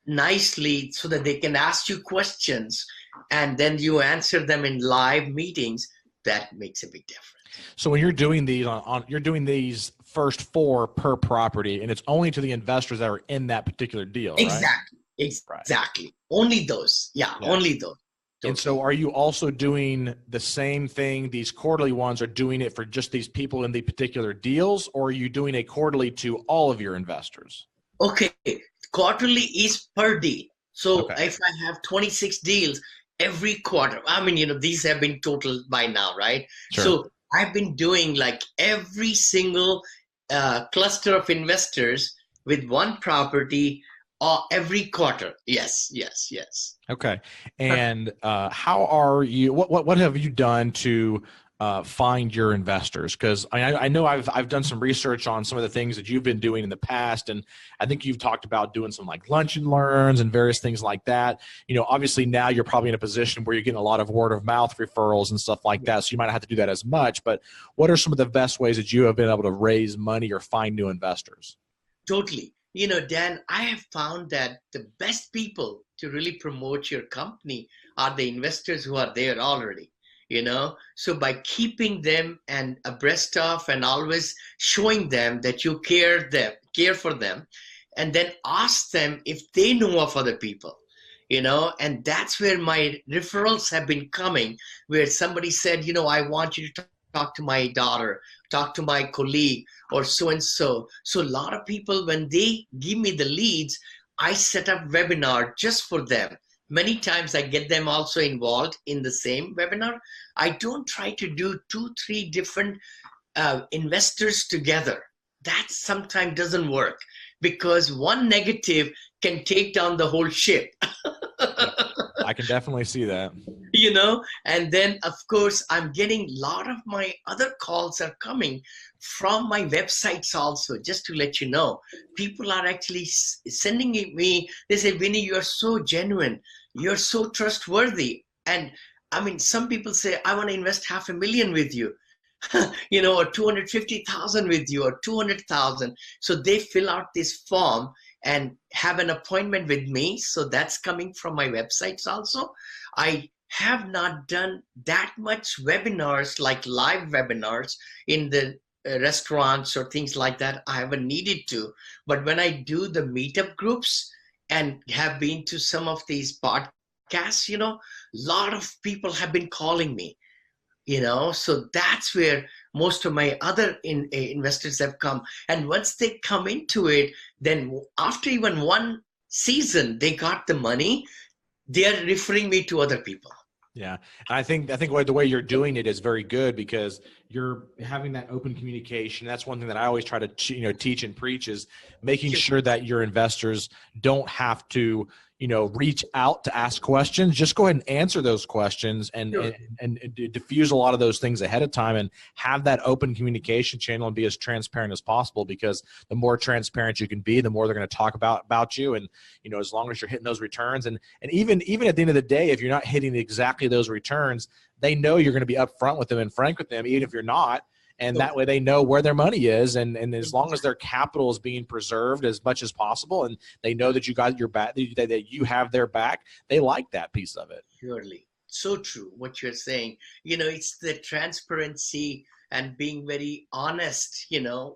nicely so that they can ask you questions and then you answer them in live meetings, that makes a big difference. So when you're doing these you're doing these first 4 per property, and it's only to the investors that are in that particular deal, right? Exactly. Right. Only those. Yeah, only those. Totally. And so are you also doing the same thing? These quarterly ones are doing it for just these people in the particular deals, or are you doing a quarterly to all of your investors? Okay. Quarterly is per deal. So if I have 26 deals every quarter, these have been totaled by now, right? Sure. So I've been doing like every single cluster of investors with one property every quarter. Yes. Okay. And how are you? What have you done to find your investors? Because I know I've done some research on some of the things that you've been doing in the past, and I think you've talked about doing some like lunch and learns and various things like that. Obviously now you're probably in a position where you're getting a lot of word of mouth referrals and stuff like that, so you might not have to do that as much. But what are some of the best ways that you have been able to raise money or find new investors? Totally. Dan, I have found that the best people to really promote your company are the investors who are there already. So by keeping them and abreast of and always showing them that you care for them, and then ask them if they know of other people, and that's where my referrals have been coming, where somebody said, I want you to talk to my daughter, talk to my colleague, or so-and-so. So a lot of people, when they give me the leads, I set up webinar just for them. Many times I get them also involved in the same webinar. I don't try to do 2-3 different investors together. That sometimes doesn't work, because one negative can take down the whole ship. I can definitely see that. And then of course I'm getting a lot of my other calls are coming from my websites also, just to let you know. People are actually sending me, they say, Vinney, you're so genuine, you're so trustworthy. And some people say, I want to invest $500,000 with you, or 250,000 with you, or 200,000. So they fill out this form and have an appointment with me. So that's coming from my websites also. I have not done that much webinars, like live webinars in the restaurants or things like that. I haven't needed to. But when I do the meetup groups and have been to some of these podcasts, a lot of people have been calling me. So that's where most of my other investors have come. And once they come into it, then after even one season, they got the money, they are referring me to other people. Yeah. And I think the way you're doing it is very good, because you're having that open communication. That's one thing that I always try to, teach and preach, is making sure that your investors don't have to, reach out to ask questions. Just go ahead and answer those questions and diffuse a lot of those things ahead of time, and have that open communication channel and be as transparent as possible, because the more transparent you can be, the more they're going to talk about you. And, as long as you're hitting those returns, and even at the end of the day, if you're not hitting exactly those returns, they know you're going to be upfront with them and frank with them, even if you're not. And that way they know where their money is. And as long as their capital is being preserved as much as possible, and they know that you got your back, that you have their back, they like that piece of it. Surely. So true what you're saying. It's the transparency and being very honest,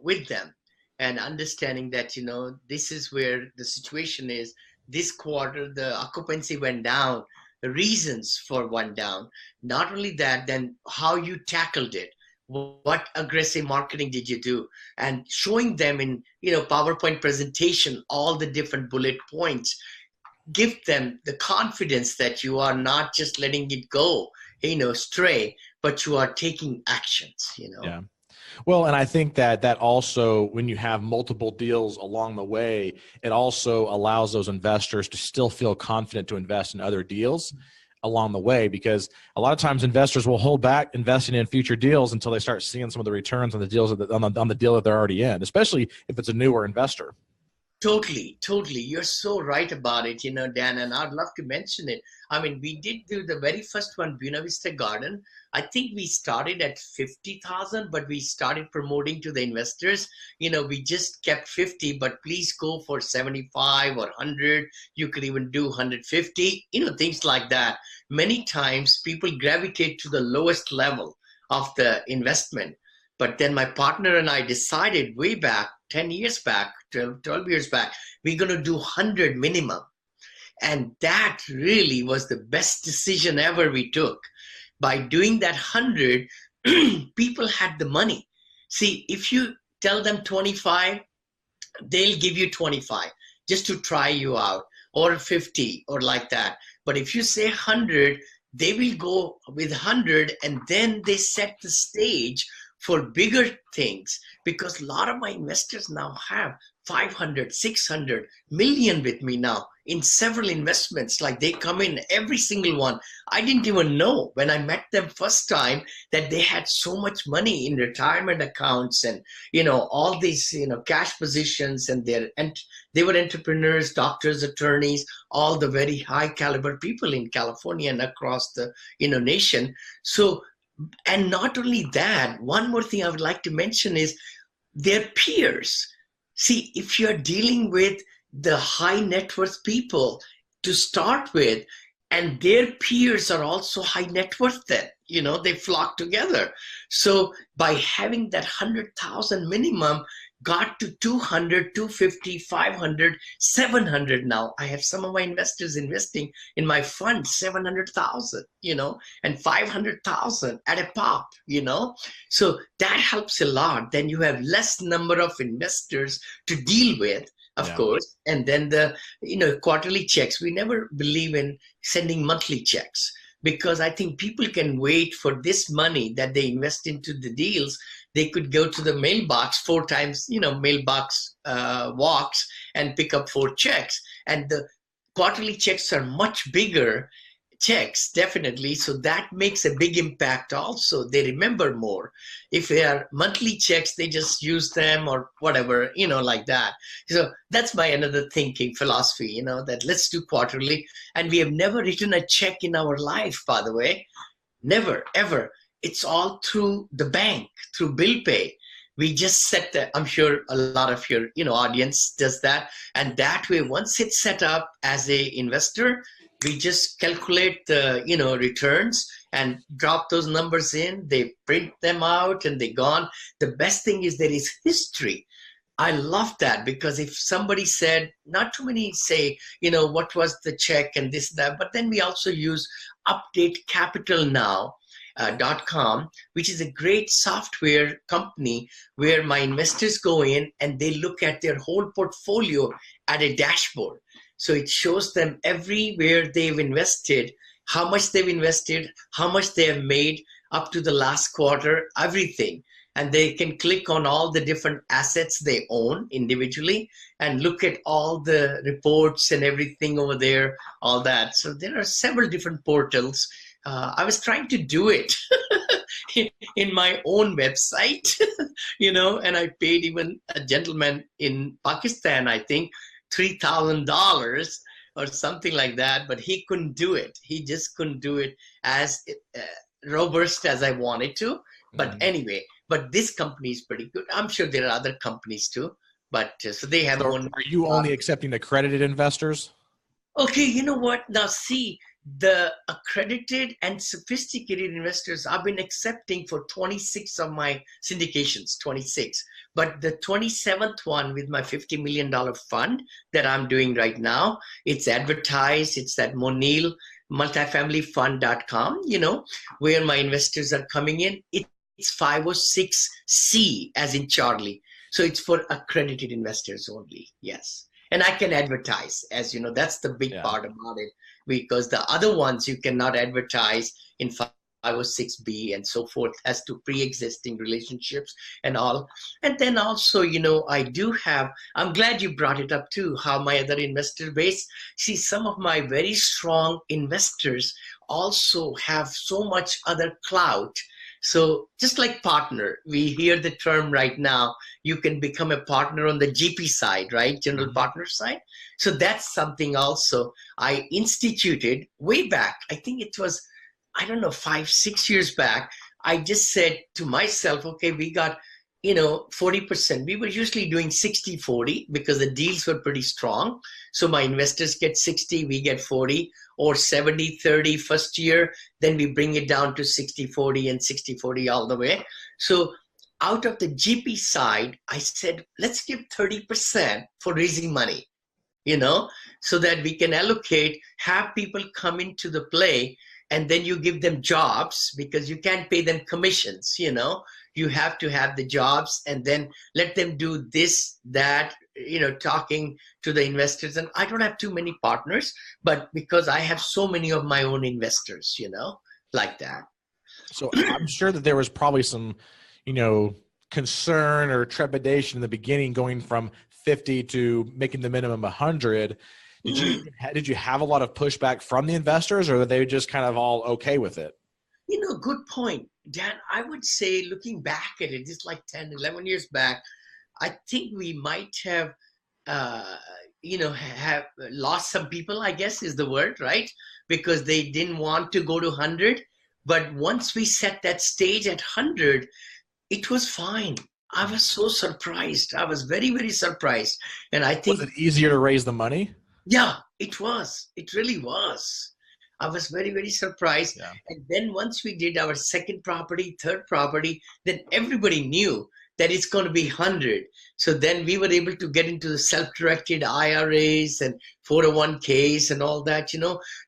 with them, and understanding that, this is where the situation is. This quarter, the occupancy went down. reasons for one down. Not only that, then how you tackled it. What aggressive marketing did you do? And showing them in, PowerPoint presentation, all the different bullet points, give them the confidence that you are not just letting it go, stray, but you are taking actions. Yeah. Well, and I think that also, when you have multiple deals along the way, it also allows those investors to still feel confident to invest in other deals along the way, because a lot of times investors will hold back investing in future deals until they start seeing some of the returns on the deals on the deal that they're already in, especially if it's a newer investor. Totally, totally. You're so right about it, Dan, and I'd love to mention it. I mean, we did do the very first one, Buena Vista Garden. I think we started at 50,000, but we started promoting to the investors. We just kept 50, but please go for 75 or 100. You could even do 150, things like that. Many times people gravitate to the lowest level of the investment. But then my partner and I decided way back, 10 years back, 12 years back, we're going to do 100 minimum. And that really was the best decision ever we took. By doing that 100, people had the money. See, if you tell them 25, they'll give you 25 just to try you out, or 50 or like that. But if you say 100, they will go with 100, and then they set the stage for bigger things, because a lot of my investors now have 500, 600 million with me now in several investments. Like, they come in, every single one. I didn't even know when I met them first time that they had so much money in retirement accounts and, all these, cash positions, and they were entrepreneurs, doctors, attorneys, all the very high caliber people in California and across the, nation. So, and not only that, one more thing I would like to mention is their peers. See, if you're dealing with the high net worth people to start with, and their peers are also high net worth, then, they flock together. So by having that 100,000 minimum, got to 200, 250, 500, 700 now. I have some of my investors investing in my fund, 700,000, and 500,000 at a pop, So that helps a lot. Then you have less number of investors to deal with, of course. And then the, quarterly checks. We never believe in sending monthly checks, because I think people can wait for this money that they invest into the deals. They could go to the mailbox 4 times, mailbox walks, and pick up 4 checks. And the quarterly checks are much bigger checks, definitely. So that makes a big impact also. They remember more. If they are monthly checks, they just use them or whatever, like that. So that's my another thinking philosophy, that let's do quarterly. And we have never written a check in our life, by the way. Never, ever. It's all through the bank, through bill pay. We just set that. I'm sure a lot of your, audience does that. And that way, once it's set up as a investor, we just calculate the, returns and drop those numbers in. They print them out and they're gone. The best thing is there is history. I love that, because if somebody said, not too many say, what was the check and this, that, but then we also use Update Capital now. .com, which is a great software company where my investors go in and they look at their whole portfolio at a dashboard. So it shows them everywhere they've invested, how much they've invested, how much they have made up to the last quarter, everything. And they can click on all the different assets they own individually and look at all the reports and everything over there, all that. So there are several different portals. I was trying to do it in my own website, and I paid even a gentleman in Pakistan, I think, $3,000 or something like that, but he couldn't do it. He just couldn't do it as robust as I wanted to. But anyway, but this company is pretty good. I'm sure there are other companies too, but so they have one. Are you only accepting accredited investors? Okay, you know what? Now see, the accredited and sophisticated investors I've been accepting for 26 of my syndications, 26. But the 27th one with my $50 million fund that I'm doing right now, it's advertised. It's at Monil multifamilyfund.com, where my investors are coming in. It's 506C as in Charlie. So it's for accredited investors only. Yes. And I can advertise, as you know, that's the big part about it, because the other ones you cannot advertise in 506B and so forth, as to pre-existing relationships and all. And then also, I'm glad you brought it up too, how my other investor base, see, some of my very strong investors also have so much other clout. So just like partner, we hear the term right now, you can become a partner on the GP side, right? General partner side. So that's something also I instituted way back. I think it was, 5-6 years back. I just said to myself, okay, we got, 40%. We were usually doing 60-40 because the deals were pretty strong. So my investors get 60, we get 40, or 70-30 first year. Then we bring it down to 60-40 and 60-40 all the way. So out of the GP side, I said, let's give 30% for raising money, so that we can allocate, have people come into the play, and then you give them jobs, because you can't pay them commissions, you have to have the jobs and then let them do this, that, talking to the investors. And I don't have too many partners, but because I have so many of my own investors, like that. So I'm sure that there was probably some, concern or trepidation in the beginning, going from 50 to making the minimum 100. Did you have a lot of pushback from the investors, or were they just kind of all okay with it? Good point, Dan. I would say, looking back at it, just like 10, 11 years back, I think we might have, have lost some people, I guess is the word, right? Because they didn't want to go to 100. But once we set that stage at 100, it was fine. I was so surprised. I was very, very surprised. And I think— Was it easier to raise the money? Yeah, it was. It really was. I was very, very surprised. Yeah. And then once we did our second property, third property, then everybody knew that it's going to be 100. So then we were able to get into the self-directed IRAs and 401ks and all that,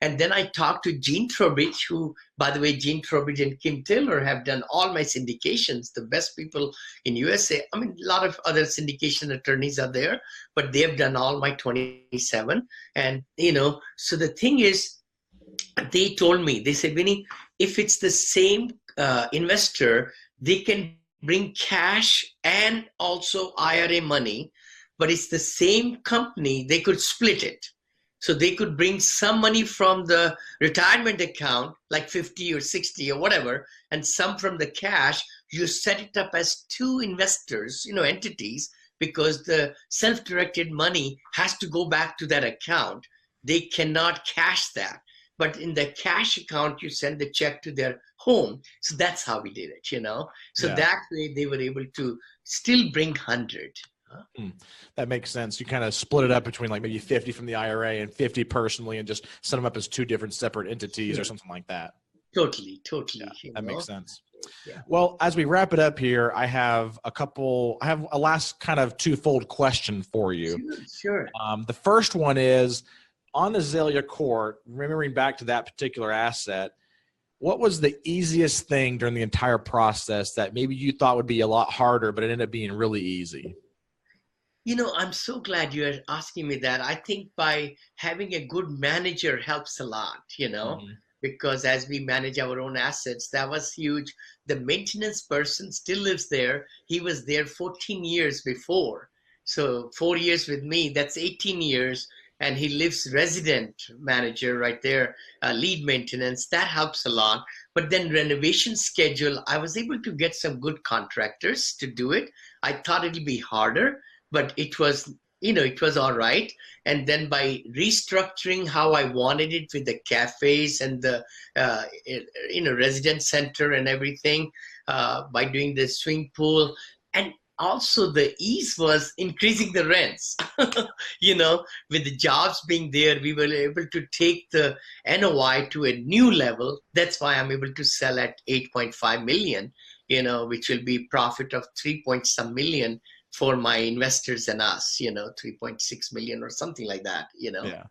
And then I talked to Gene Trowbridge, who, by the way, Gene Trowbridge and Kim Taylor have done all my syndications, the best people in USA. I mean, a lot of other syndication attorneys are there, but they have done all my 27. And, so the thing is, they told me, they said, Vinney, if it's the same investor, they can bring cash and also IRA money, but it's the same company, they could split it. So they could bring some money from the retirement account, like 50 or 60 or whatever, and some from the cash. You set it up as two investors, entities, because the self-directed money has to go back to that account. They cannot cash that. But in the cash account, you send the check to their home. So that's how we did it, So that way they were able to still bring 100. That makes sense. You kind of split it up between like maybe 50 from the IRA and 50 personally, and just set them up as two different separate entities or something like that. Totally. Yeah, that makes sense. Yeah. Well, as we wrap it up here, I have a last kind of twofold question for you. Sure. The first one is, on Azalea Court, remembering back to that particular asset, what was the easiest thing during the entire process that maybe you thought would be a lot harder, but it ended up being really easy? I'm so glad you're asking me that. I think by having a good manager helps a lot, because as we manage our own assets, that was huge. The maintenance person still lives there. He was there 14 years before. So 4 years with me, that's 18 years. And he lives resident manager right there, lead maintenance. That helps a lot. But then renovation schedule, I was able to get some good contractors to do it. I thought it'd be harder, but it was, it was all right. And then by restructuring how I wanted it with the cafes and the, resident center and everything, by doing the swimming pool, and also the ease was increasing the rents. With the jobs being there, we were able to take the NOI to a new level. That's why I'm able to sell at 8.5 million, which will be profit of 3-point-some million for my investors and us, 3.6 million or something like that, Yeah.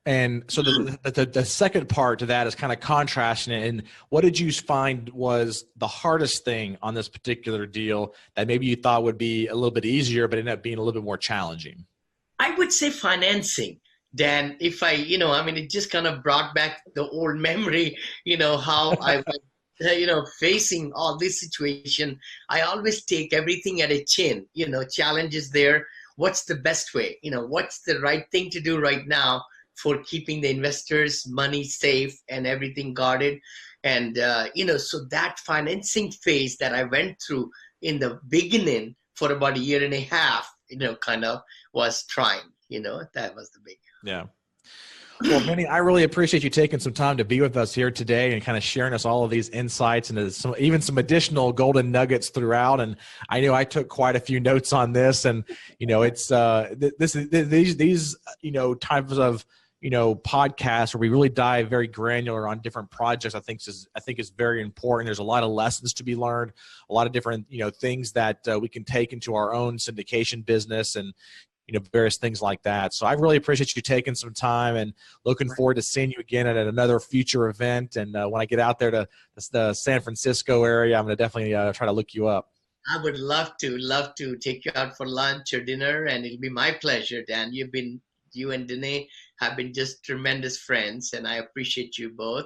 And so the second part to that is kind of contrasting it. And what did you find was the hardest thing on this particular deal that maybe you thought would be a little bit easier, but ended up being a little bit more challenging? I would say financing. Dan, if it just kind of brought back the old memory, how I was, facing all this situation. I always take everything at a chin, challenges there. What's the best way? What's the right thing to do right now for keeping the investors' money safe and everything guarded? And, so that financing phase that I went through in the beginning for about a year and a half, kind of was trying, that was the big. Yeah. Well, Vinney, I really appreciate you taking some time to be with us here today and kind of sharing us all of these insights and even some additional golden nuggets throughout. And I know I took quite a few notes on this, and it's these types of podcasts where we really dive very granular on different projects. I think is very important. There's a lot of lessons to be learned, a lot of different things that we can take into our own syndication business and various things like that. So I really appreciate you taking some time, and looking forward to seeing you again at another future event. And when I get out there to the San Francisco area, I'm going to definitely try to look you up. I would love to take you out for lunch or dinner, and it'll be my pleasure, Dan. You and Danae have been just tremendous friends, and I appreciate you both.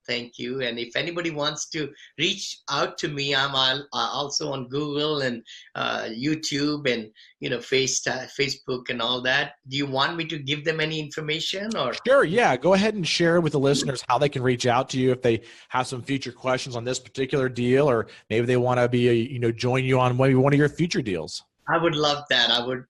Thank you. And if anybody wants to reach out to me, I'm also on Google and YouTube and Facebook and all that. Do you want me to give them any information, or? Sure, yeah. Go ahead and share with the listeners how they can reach out to you if they have some future questions on this particular deal, or maybe they want to be join you on maybe one of your future deals. I would love that. I would,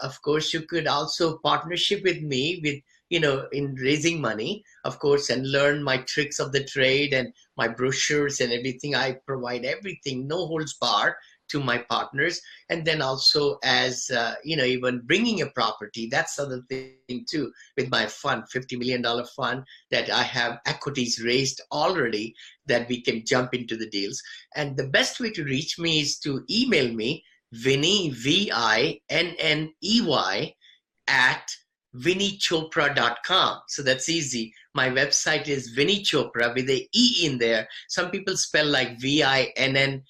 of course, you could also partnership with me with in raising money, of course, and learn my tricks of the trade and my brochures and everything. I provide everything, no holds bar, to my partners. And then also as, even bringing a property, that's the other thing too, with my fund, $50 million fund, that I have equities raised already that we can jump into the deals. And the best way to reach me is to email me, Vinney, Vinney, at VinneyChopra.com. So that's easy. My website is Vinney Chopra with a E in there. Some people spell like VINNY,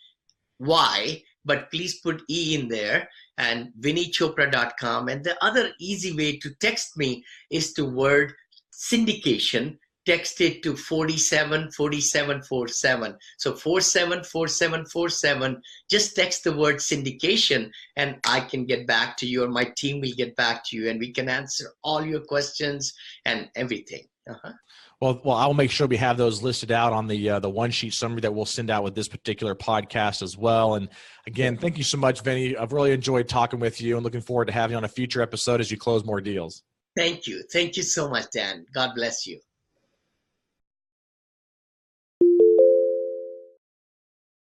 but please put E in there, and VinneyChopra.com. And the other easy way to text me is to word syndication. Text it to 474747. So 474747. Just text the word syndication, and I can get back to you, or my team will get back to you, and we can answer all your questions and everything. Well, I'll make sure we have those listed out on the one sheet summary that we'll send out with this particular podcast as well. And again, thank you so much, Vinney. I've really enjoyed talking with you, and looking forward to having you on a future episode as you close more deals. Thank you. Thank you so much, Dan. God bless you.